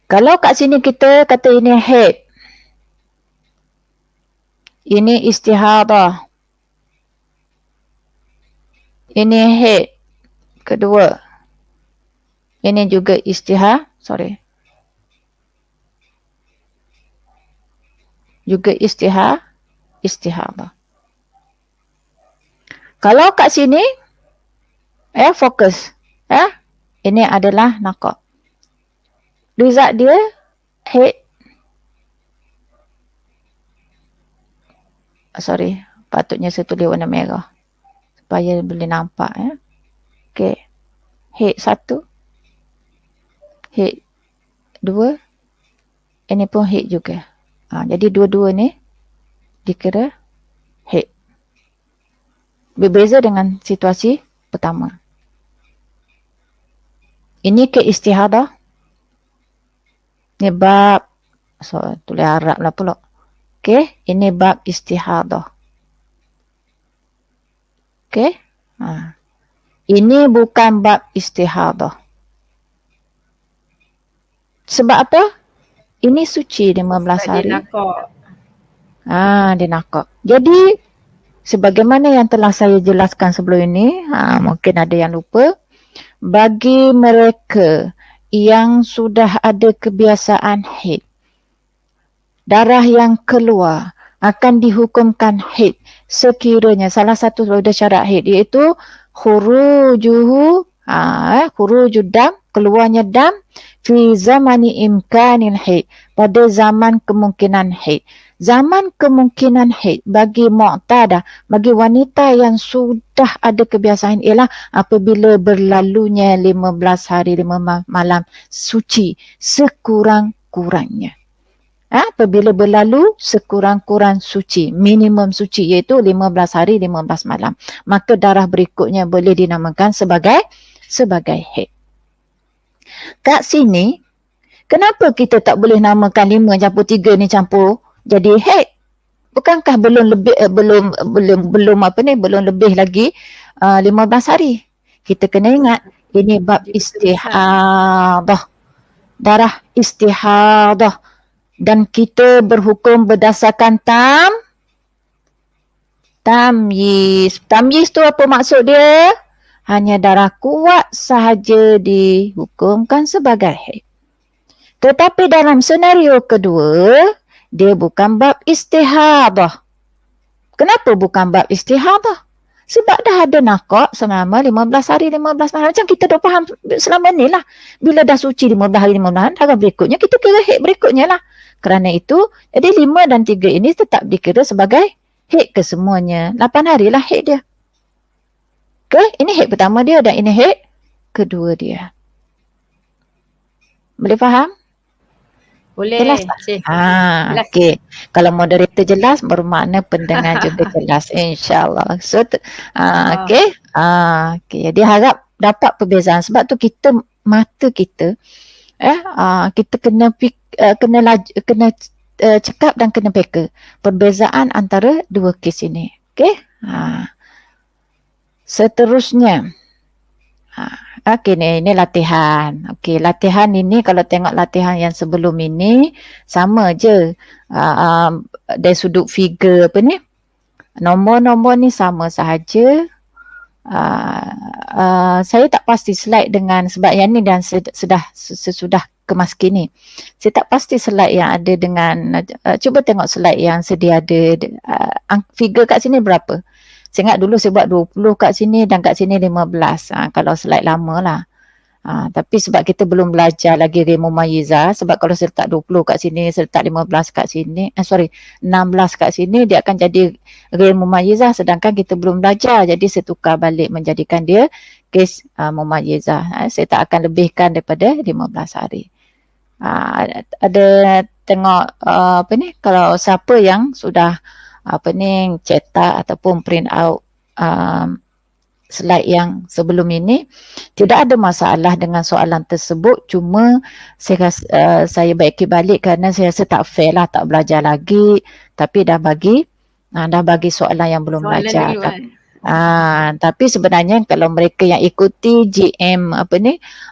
Kalau kat sini kita kata ini haid. Ini istihadah. Ini haid. Kedua. Ini juga juga istihadah. Kalau kat sini, fokus. Ini adalah nakok. Result dia, haid. Sorry, patutnya saya tulis warna merah. Supaya boleh nampak. Okey. Haid 1. Haid 2. Ini pun haid juga. Jadi dua-dua ni dikira haid. Berbeza dengan situasi pertama. Ini ke istihadah. Ini bab. Tulis Arab lah pula. Okey. Ini bab istihadah. Okey. Ini bukan bab istihadah. Sebab apa? Ini suci 15 hari. Dia nakok. Jadi, sebagaimana yang telah saya jelaskan sebelum ini, mungkin ada yang lupa. Bagi mereka yang sudah ada kebiasaan haid, darah yang keluar akan dihukumkan haid sekiranya salah satu syarat haid iaitu khurujud dam, keluarnya dam fi zamani imkanil haid, pada zaman kemungkinan haid. Zaman kemungkinan haid bagi mu'tadah, bagi wanita yang sudah ada kebiasaan ialah apabila berlalunya 15 hari 5 malam suci sekurang-kurangnya. Apabila berlalu sekurang-kurang suci, minimum suci iaitu 15 hari 15 malam, maka darah berikutnya boleh dinamakan sebagai haid. Kat sini, kenapa kita tak boleh namakan 5 campur 3 ni campur jadi haid? Bukankah belum lebih belum lebih lagi 15 hari? Kita kena ingat ini bab istihadah, darah istihadah, dan kita berhukum berdasarkan tamyiz. Tamyiz tu apa maksud dia? Hanya darah kuat sahaja dihukumkan sebagai haid. Tetapi dalam senario kedua, dia bukan bab istihadah. Kenapa bukan bab istihadah? Sebab dah ada nakak selama 15 hari 15 malam. Macam kita dah faham selama ni lah. Bila dah suci 15 hari 15 malam, darah berikutnya kita kira haid berikutnya lah. Kerana itu, jadi 5 dan 3 ini tetap dikira sebagai haid kesemuanya. 8 hari lah haid dia. Okay, ini haid pertama dia dan ini haid kedua dia. Boleh faham? Boleh. Jelas tak? Jelas. Okey. Kalau moderator jelas, bermakna pendengar juga jelas. InsyaAllah. So, okey. Okey. Jadi harap dapat perbezaan. Sebab tu kita, mata kita, kita kena cekap dan kena peka perbezaan antara dua kes ini. Okey. Seterusnya. Okey, ini latihan. Okey, latihan ini kalau tengok latihan yang sebelum ini sama je. Dari sudut figure apa ni? Nombor-nombor ni sama sahaja. Saya tak pasti slide dengan sebab yang ni dan sesudah kemas kini. Saya tak pasti slide yang ada dengan cuba tengok slide yang sedia ada. Figure kat sini berapa? Saya ingat dulu saya buat 20 kat sini dan kat sini 15. Kalau slide lama lah. Tapi sebab kita belum belajar lagi ghair mumayyizah, sebab kalau saya letak 20 kat sini, saya letak 15 kat sini, 16 kat sini, dia akan jadi ghair mumayyizah sedangkan kita belum belajar. Jadi saya tukar balik menjadikan dia kes mumayyizah. Saya tak akan lebihkan daripada 15 hari. Ada tengok apa ni, kalau siapa yang sudah cetak ataupun print out slide yang sebelum ini, tidak ada masalah dengan soalan tersebut, cuma saya baiki balik kerana saya rasa tak fair lah, tak belajar lagi, tapi dah bagi soalan yang belum belajar. Tapi sebenarnya kalau mereka yang ikuti GM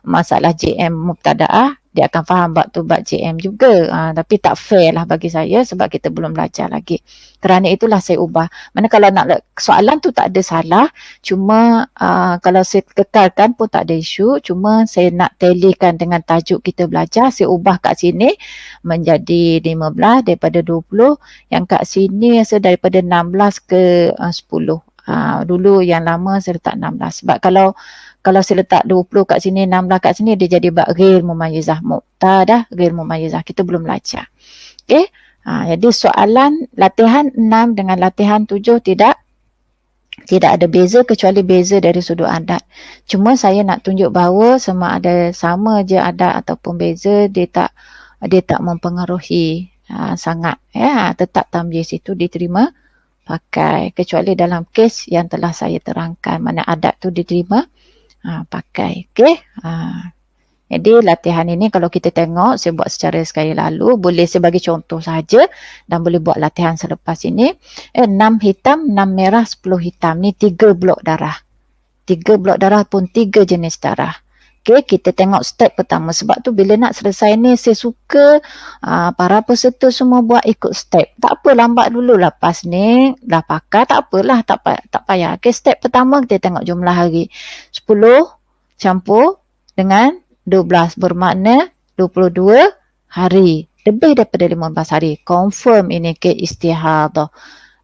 masalah GM mubtadaah, dia akan faham bab tu bab GM juga. Tapi tak fair lah bagi saya sebab kita belum belajar lagi. Kerana itulah saya ubah. Mana kalau nak soalan tu tak ada salah, cuma kalau saya kekalkan pun tak ada isu, cuma saya nak tallykan dengan tajuk kita belajar, saya ubah kat sini menjadi 15 daripada 20, yang kat sini saya daripada 16 ke 10. Dulu yang lama saya letak 16 sebab kalau saya letak 20 kat sini, 16 kat sini, dia jadi bab ghair mumayyizah, muqtadah ghair mumayyizah. Kita belum belajar. Okey. Jadi soalan latihan 6 dengan latihan 7 tidak ada beza kecuali beza dari sudut adat. Cuma saya nak tunjuk bahawa sama ada sama je adat ataupun beza, dia tak mempengaruhi sangat. Tetap tamyiz itu diterima pakai, kecuali dalam kes yang telah saya terangkan, mana adat tu diterima pakai. Okey. Jadi latihan ini kalau kita tengok, saya buat secara sekali lalu, boleh sebagai contoh saja dan boleh buat latihan selepas ini. 6 hitam, 6 merah, 10 hitam. Ni 3 blok darah. 3 blok darah pun 3 jenis darah. Okey, kita tengok step pertama. Sebab tu bila nak selesai ni, saya suka para peserta semua buat ikut step. Tak apa, lambat dulu lepas ni, dah pakar, tak apalah, tak payah. Okey, step pertama kita tengok jumlah hari. 10 campur dengan 12 bermakna 22 hari. Lebih daripada 15 hari. Confirm ini ke istihadah.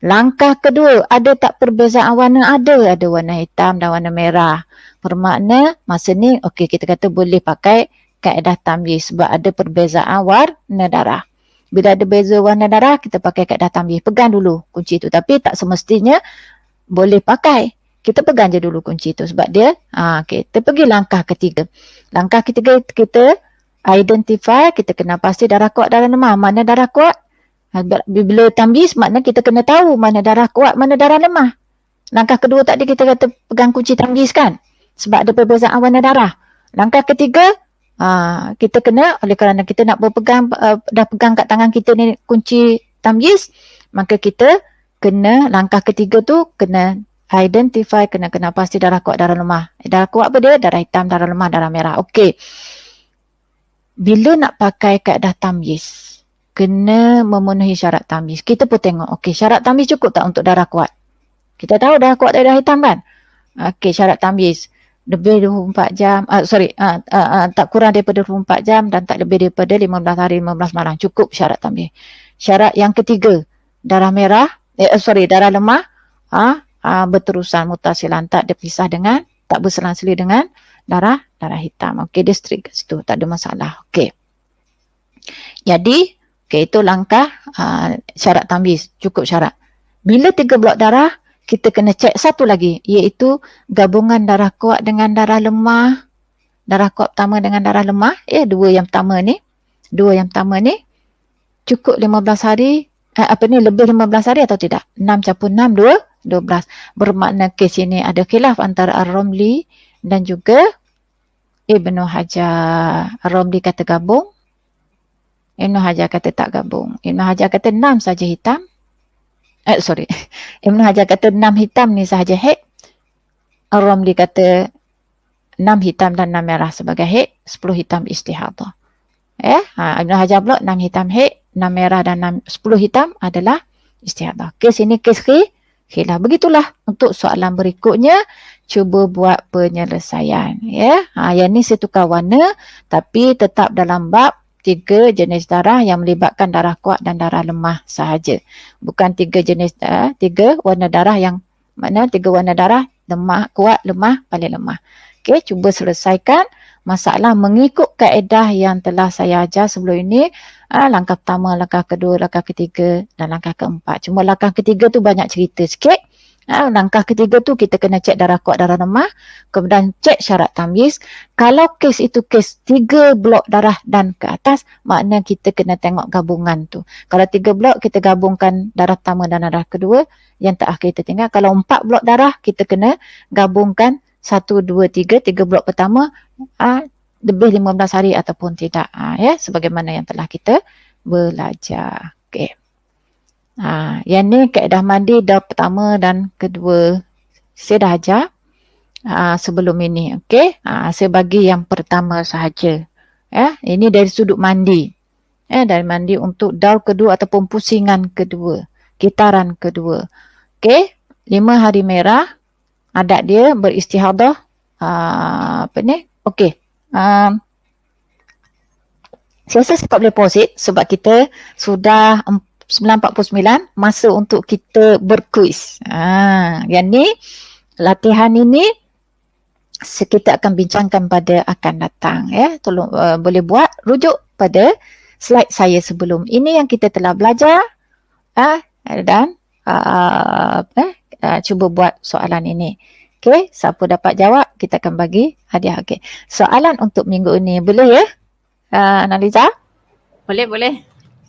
Langkah kedua, ada tak perbezaan warna? Ada warna hitam dan warna merah. Bermakna masa ni okey, kita kata boleh pakai kaedah tamyiz sebab ada perbezaan warna darah. Bila ada beza warna darah, kita pakai kaedah tamyiz. Pegang dulu kunci tu, tapi tak semestinya boleh pakai. Kita pegang je dulu kunci tu sebab dia okey, kita pergi langkah ketiga. Langkah ketiga kita identify, kita kena pasti darah kuat, darah lemah. Mana darah kuat? Bila tamyiz makna kita kena tahu mana darah kuat, mana darah lemah. Langkah kedua tadi kita kata pegang kunci tamyiz kan? Sebab ada perbezaan warna darah. Langkah ketiga, kita kena, oleh kerana kita nak berpegang, dah pegang kat tangan kita ni kunci tamyiz, maka kita kena, langkah ketiga tu kena identify, kena pasti darah kuat, darah lemah. Darah kuat apa dia? Darah hitam, darah lemah, darah merah. Okey. Bila nak pakai kaedah tamyiz, kena memenuhi syarat tamyiz. Kita pun tengok, okey, syarat tamyiz cukup tak untuk darah kuat? Kita tahu darah kuat darah hitam kan? Okey, syarat tamyiz lebih 24 jam, tak kurang daripada 24 jam dan tak lebih daripada 15 hari 15 malam. Cukup syarat tamyiz. Syarat yang ketiga, darah merah, darah lemah, berterusan mutasilan, tak berpisah dengan, tak berselang-seli dengan darah hitam. Okey, dia strict kat situ, tak ada masalah. Okey. Jadi, okey, itu langkah syarat tamyiz, cukup syarat. Bila 3 blok darah, kita kena cek satu lagi, iaitu gabungan darah kuat dengan darah lemah. Darah kuat pertama dengan darah lemah, dua yang pertama ni cukup 15 hari, lebih 15 hari atau tidak? 6 campur 6, 12. Bermakna kes ini ada khilaf antara Ar-Romli dan juga Ibnu Hajar. Ar-Romli kata gabung, Ibnu Hajar kata tak gabung. Ibnu Hajar kata 6 saja hitam. Ibnu Hajar kata 6 hitam ni sahaja haid. Ar-Romli kata 6 hitam dan 6 merah sebagai haid, 10 hitam istihadah. Ibnu Hajar pula 6 hitam haid, 6 merah dan 10 hitam adalah istihadah. Kes ini kes khilaf. Begitulah untuk soalan berikutnya. Cuba buat penyelesaian. Yang ni saya tukar warna tapi tetap dalam bab 3 jenis darah yang melibatkan darah kuat dan darah lemah sahaja. Bukan 3 jenis 3 warna darah yang mana 3 warna darah lemah, kuat, lemah, paling lemah. Okey, cuba selesaikan masalah mengikut kaedah yang telah saya ajar sebelum ini. Langkah pertama, langkah kedua, langkah ketiga dan langkah keempat. Cuma langkah ketiga tu banyak cerita sikit. Langkah ketiga tu kita kena cek darah kuat, darah lemah, kemudian cek syarat tamyiz. Kalau kes itu kes 3 blok darah dan ke atas, makna kita kena tengok gabungan tu. Kalau 3 blok kita gabungkan darah pertama dan darah kedua, yang terakhir kita tinggal. Kalau 4 blok darah kita kena gabungkan 1, 2, 3 blok pertama lebih 15 hari ataupun tidak. Sebagaimana yang telah kita belajar. Okey. Yang ni kaedah mandi darah pertama dan kedua saya dah ajar sebelum ini. Okey, saya bagi yang pertama sahaja. Ini dari sudut mandi. Dari mandi untuk daur kedua ataupun pusingan kedua, kitaran kedua. Okey, 5 hari merah adat dia beristihadah. Okey. Saya rasa saya tak boleh pause sebab kita sudah 9.49 masa untuk kita berkuis. Yang ni latihan ini kita akan bincangkan pada akan datang. Tolong boleh buat rujuk pada slide saya sebelum ini yang kita telah belajar dan cuba buat soalan ini. Okey, siapa dapat jawab kita akan bagi hadiah. Okey. Soalan untuk minggu ini boleh ya? Analiza? Boleh.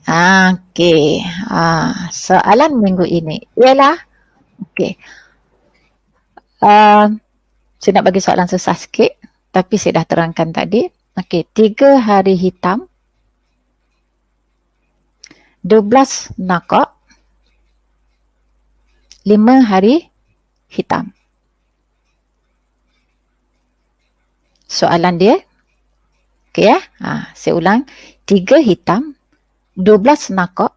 Okey. Soalan minggu ini ialah okey. Saya nak bagi soalan susah sikit tapi saya dah terangkan tadi. Okey, 3 hari hitam, 12 nakak, 5 hari hitam. Soalan dia, okey ya. Saya ulang, 3 hitam, 12 nakak,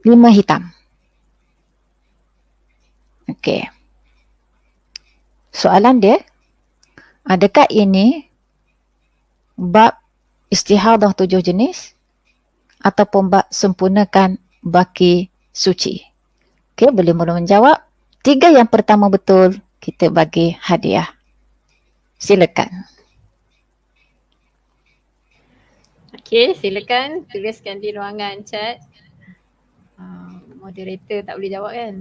5 hitam. Okey. Soalan dia, adakah ini bab istihadah 7 jenis ataupun bab sempurnakan baki suci. Okey, boleh mula menjawab. 3 yang pertama betul, kita bagi hadiah. Silakan. Okey, silakan tuliskan di ruangan chat. Moderator tak boleh jawab kan?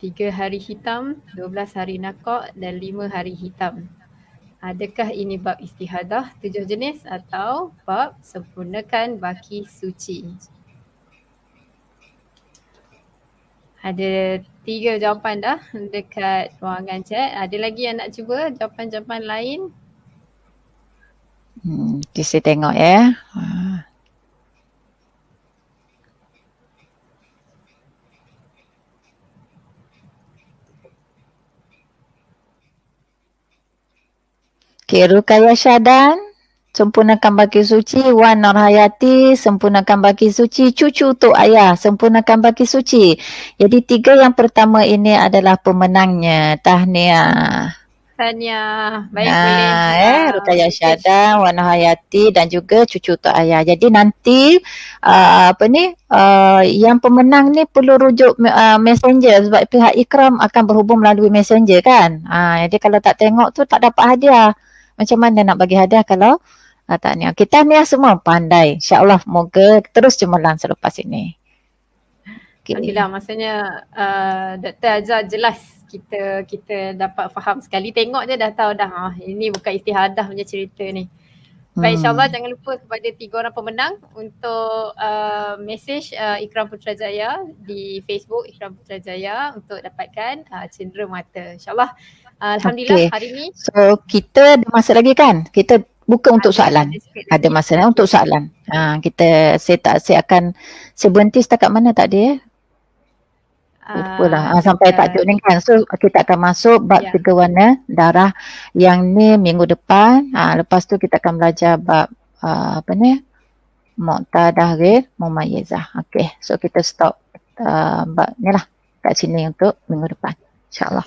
Tiga hari hitam, 12 hari nakok dan 5 hari hitam. Adakah ini bab istihadah 7 jenis atau bab sempurnakan baki suci? Ada 3 jawapan dah dekat ruangan chat. Ada lagi yang nak cuba jawapan-jawapan lain? Kita tengok ya. Okay, Rukaya Syadan, sempurnakan baki suci. Wan Nurhayati, sempurnakan baki suci. Cucu Tok Ayah, sempurnakan baki suci. Jadi 3 yang pertama ini adalah pemenangnya. Tahniah. Tahniah. Baik, boleh. Rukaya Syadan, Wan Nurhayati dan juga cucu Tok Ayah. Jadi nanti yang pemenang ni perlu rujuk messenger sebab pihak Ikram akan berhubung melalui messenger kan. Jadi kalau tak tengok tu tak dapat hadiah. Macam mana nak bagi hadiah kalau tak ni? Kita ni semua pandai. InsyaAllah moga terus cemerlang selepas ini. Okay. Alhamdulillah, maksudnya Dr. Azhar jelas kita dapat faham sekali. Tengok je dah tahu dah ini bukan istihadah punya cerita ni. Baik, insyaAllah jangan lupa kepada 3 orang pemenang untuk message Ikram Putrajaya di Facebook Ikram Putrajaya untuk dapatkan cendera mata. InsyaAllah. Alhamdulillah hari ni. So kita ada masa lagi kan? Kita buka untuk soalan. Ada masa untuk soalan. Saya akan berhenti setakat mana tak dia? Sampai tajuk ni kan. So kita akan masuk bab 3 warna darah yang ni minggu depan. Lepas tu kita akan belajar bab Muqtadah ghair mumayyizah. Okay, so kita stop bab ni lah kat sini untuk minggu depan. InsyaAllah.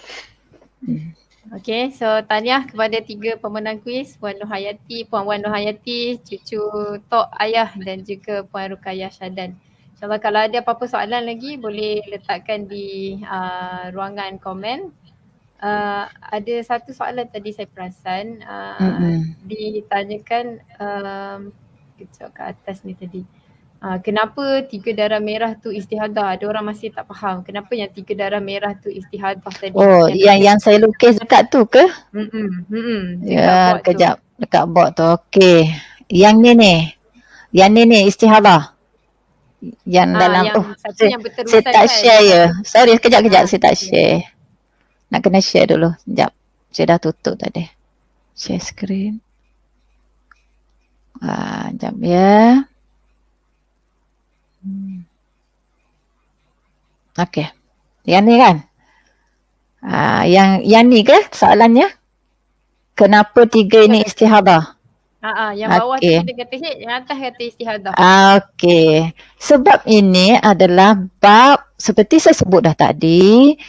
Okay, so tahniah kepada 3 pemenang kuis, Puan Nurhayati, Puan Wan Nurhayati, cucu Tok Ayah dan juga Puan Rukaya Syadan. InsyaAllah kalau ada apa-apa soalan lagi boleh letakkan di ruangan komen. Ada satu soalan tadi saya perasan ditanyakan kejap kat atas ni tadi. Kenapa 3 darah merah tu istihadah? Ada orang masih tak faham. Kenapa yang 3 darah merah tu istihadah tadi? Oh, yang saya lukis dekat tu ke? Ya, kejap. Dekat board tu. Okey. Yang ni. Yang ni istihadah. Yang dalam yang saya tak share ya. Sorry, kejap saya tak share. Nak kena share dulu. Sekejap. Saya dah tutup tadi. Share screen. Sekejap ya. Okey. Yang ni kan? Yang ni ke soalannya? Kenapa 3 ini istihadah? Yang bawah tu kita kata hit, yang atas kata istihadah. Okey. Sebab ini adalah bab seperti saya sebut dah tadi,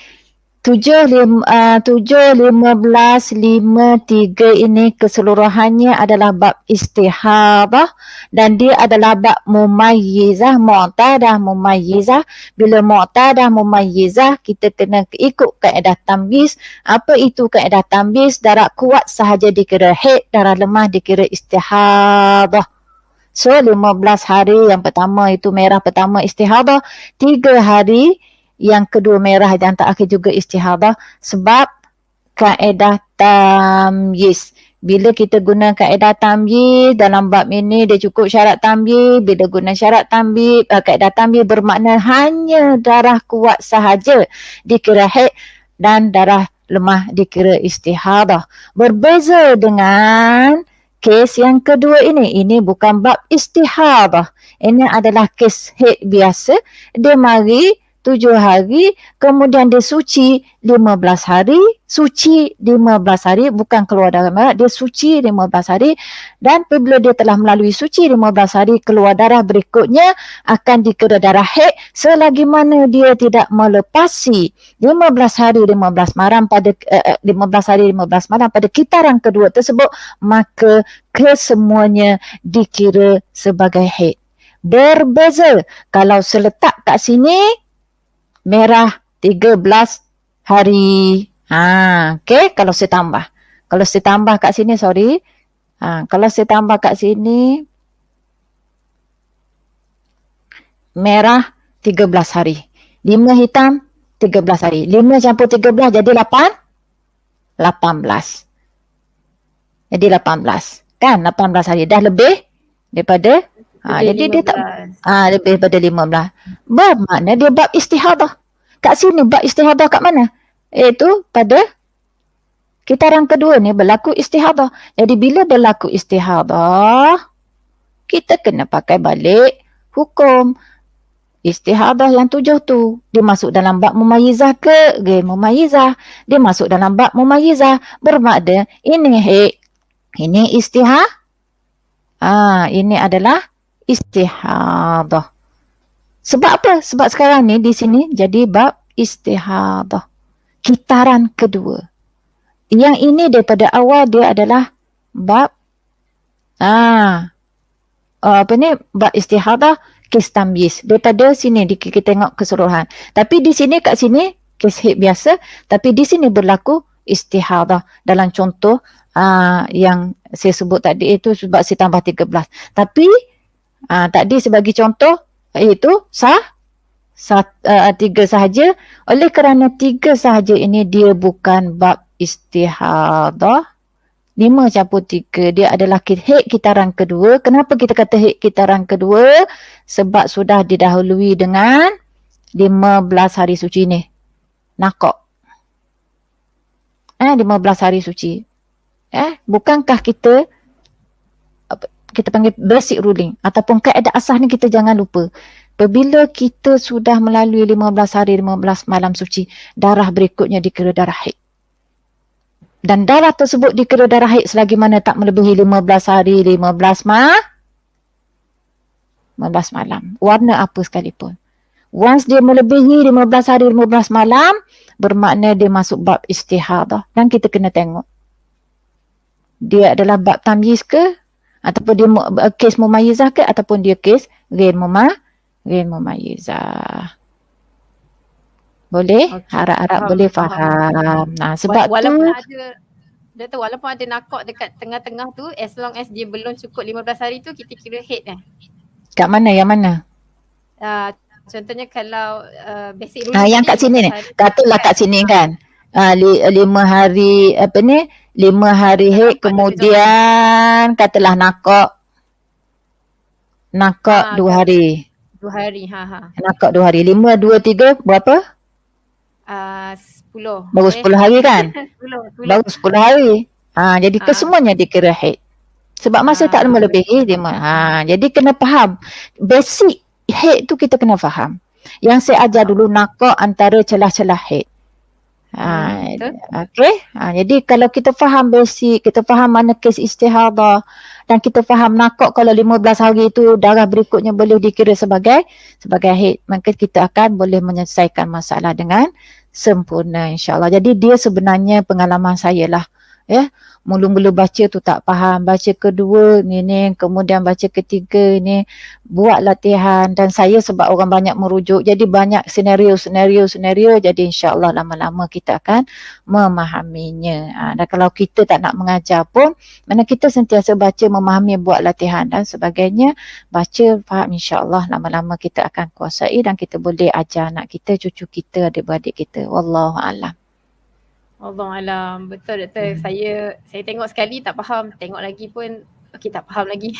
7, 15, 5, 3 ini keseluruhannya adalah bab istihadah dan dia adalah bab mumayyizah, mu'tadah mumayyizah. Bila mu'tadah mumayyizah kita kena ikut kaedah tamyiz. Apa itu kaedah tamyiz? Darah kuat sahaja dikira haid, darah lemah dikira istihadah. So 15 hari yang pertama itu merah pertama istihadah, 3 hari yang kedua merah dan terakhir juga istihadah sebab kaedah tamyiz. Bila kita guna kaedah tamyiz dalam bab ini dia cukup syarat tamyiz. Bila guna syarat tamyiz, kaedah tamyiz bermakna hanya darah kuat sahaja dikira haid dan darah lemah dikira istihadah. Berbeza dengan kes yang kedua ini. Ini bukan bab istihadah. Ini adalah kes haid biasa. Dia mari 7 hari, kemudian dia suci 15 hari, suci 15 hari, bukan keluar darah merah, dia suci 15 hari, dan apabila dia telah melalui suci 15 hari, keluar darah berikutnya akan dikira darah haid selagi mana dia tidak melepasi 15 hari 15 malam pada 15 hari 15 malam pada kitaran kedua tersebut, maka kesemuanya dikira sebagai haid. Berbeza kalau seletak kat sini merah 13 hari. Okey, kalau saya tambah. Kalau saya tambah kat sini, sorry. Kalau saya tambah kat sini merah 13 hari. 5 hitam 13 hari. 5 campur 13 jadi 18. Jadi 18. Kan 18 hari. Dah lebih daripada jadi dia tak lebih daripada 15. Bermakna dia bab istihadah. Kat sini bab istihadah kat mana? Iaitu pada kitaran kedua ni berlaku istihadah. Jadi bila berlaku istihadah, kita kena pakai balik hukum istihadah yang 7 tu. Dia masuk dalam bab mumayyizah ke? Ghair mumayyizah. Dia masuk dalam bab mumayyizah. Bermakna ini haid, ini ini adalah istihadah. Sebab apa? Sebab sekarang ni di sini jadi bab istihadah. Kitaran kedua. Yang ini daripada awal dia adalah bab bab istihadah kes tamyiz. Daripada sini kita tengok keseluruhan. Tapi di sini kat sini kes haid biasa, tapi di sini berlaku istihadah dalam contoh yang saya sebut tadi itu sebab saya tambah 13. Tapi tadi sebagai contoh iaitu 3 sahaja. Oleh kerana 3 sahaja ini dia bukan bab istihadah, 5 campur 3 dia adalah haid kitaran kedua. Kenapa kita kata haid kitaran kedua? Sebab sudah didahului dengan 15 hari suci ni. Nakok. 15 hari suci. Bukankah kita panggil basic ruling ataupun kaedah asas ni kita jangan lupa. Apabila kita sudah melalui 15 hari 15 malam suci, darah berikutnya dikira darah haid. Dan darah tersebut dikira darah haid selagi mana tak melebihi 15 hari 15 malam. Warna apa sekalipun. Once dia melebihi 15 hari 15 malam, bermakna dia masuk bab istihadah. Dan kita kena tengok. Dia adalah bab tamyiz ke? Ataupun dia kes mumayyizah ke? Ataupun dia kes ghair mumayyizah. Boleh? Okay. Harap-harap boleh faham. Sebab walaupun tu walaupun ada nakok dekat tengah-tengah tu, as long as dia belum cukup 15 hari tu, kita kira haid kan? Kat mana? Yang mana? Contohnya kalau basic ruling yang kat sini ni. Katalah kat sini kan. 5 hari 5 hari haid, kemudian katalah nakok 2 hari. 2 hari. Nakok 2 hari. 5, 2, 3 berapa? 10. Baru 10 hari kan? 10. Baru 10 hari. Jadi kesemuanya dikira haid. Sebab masa tak melebihi 5. Jadi kena faham. Basic haid tu kita kena faham. Yang saya ajar dulu nakok antara celah-celah haid. Okey. Jadi kalau kita faham basic, kita faham mana kes istihadah dan kita faham nakok kalau 15 hari itu darah berikutnya boleh dikira sebagai haid, maka kita akan boleh menyelesaikan masalah dengan sempurna insya-Allah. Jadi dia sebenarnya pengalaman saya lah. Mula-mula baca tu tak faham, baca kedua ni, kemudian baca ketiga ni, buat latihan dan saya sebab orang banyak merujuk jadi banyak senario, jadi insya-Allah lama-lama kita akan memahaminya. Dan kalau kita tak nak mengajar pun, mana kita sentiasa baca, memahami, buat latihan dan sebagainya, baca, faham, insya-Allah lama-lama kita akan kuasai dan kita boleh ajar anak kita, cucu kita, adik-beradik kita. Wallahu a'lam. Allahualam. Betul doktor. Saya tengok sekali tak faham, tengok lagi pun tak faham lagi.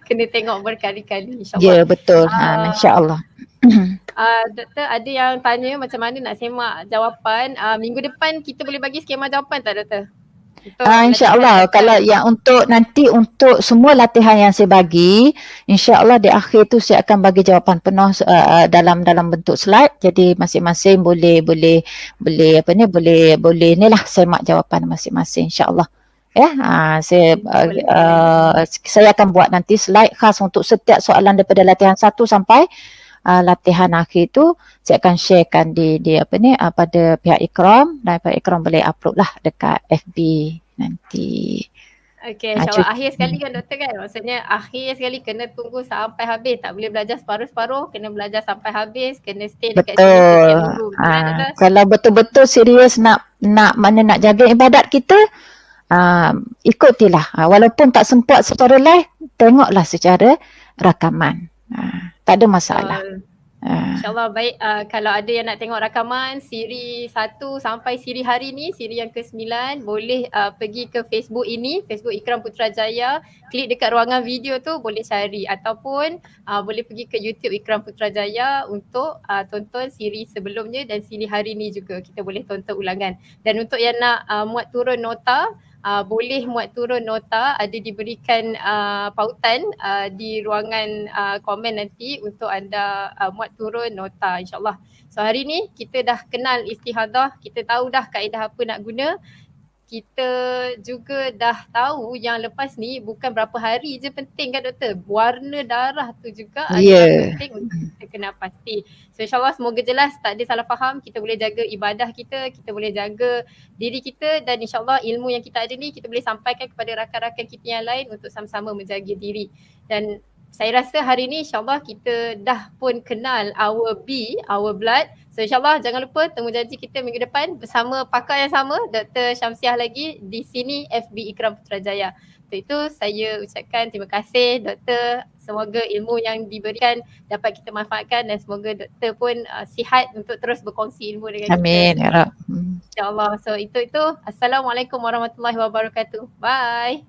Kena tengok berkali-kali insya-Allah. Ya, betul. Insya-Allah. Doktor, ada yang tanya macam mana nak semak jawapan. Minggu depan kita boleh bagi skema jawapan tak doktor? Untuk InsyaAllah latihan kalau yang untuk semua latihan yang saya bagi, insyaAllah di akhir tu saya akan bagi jawapan penuh dalam bentuk slide. Jadi masing-masing boleh ni lah semak jawapan masing-masing, insyaAllah. Ya, saya akan buat nanti slide khas untuk setiap soalan daripada latihan 1 sampai latihan akhir tu saya akan sharekan pada pihak Ikram, dan pihak Ikram boleh upload lah dekat FB nanti. Okey, insyaAllah akhir sekali kan doktor kan? Maksudnya akhir sekali kena tunggu sampai habis. Tak boleh belajar separuh-separuh, kena belajar sampai habis, kena stay dekat sini sekian minggu. Betul kan doktor? Kalau betul-betul serius nak jaga ibadat kita, ikutilah. Walaupun tak sempat secara live, tengoklah secara rakaman. Tak ada masalah. InsyaAllah baik. Kalau ada yang nak tengok rakaman siri 1 sampai siri hari ni, siri yang ke-9, boleh pergi ke Facebook ini, Facebook Ikram Putrajaya, klik dekat ruangan video tu boleh cari, ataupun boleh pergi ke YouTube Ikram Putrajaya untuk tonton siri sebelumnya dan siri hari ni juga kita boleh tonton ulangan. Dan untuk yang nak muat turun nota, boleh muat turun nota, ada diberikan pautan di ruangan komen nanti untuk anda muat turun nota, insyaAllah. So hari ni kita dah kenal istihadah, kita tahu dah kaedah apa nak guna. Kita juga dah tahu yang lepas ni bukan berapa hari je penting kan doktor, warna darah tu juga adalah penting untuk kita kena pasti. So insyaAllah semoga jelas, tak ada salah faham, kita boleh jaga ibadah kita boleh jaga diri kita, dan insyaAllah ilmu yang kita ada ni kita boleh sampaikan kepada rakan-rakan kita yang lain untuk sama-sama menjaga diri. Dan saya rasa hari ni insyaAllah kita dah pun kenal our blood. So insyaAllah jangan lupa temu janji kita minggu depan bersama pakar yang sama, Dr. Syamsiah lagi di sini FB Ikram Putrajaya. Untuk itu saya ucapkan terima kasih doktor. Semoga ilmu yang diberikan dapat kita manfaatkan, dan semoga doktor pun sihat untuk terus berkongsi ilmu dengan kita. Amin ya Rab. InsyaAllah. So itu. Assalamualaikum warahmatullahi wabarakatuh. Bye.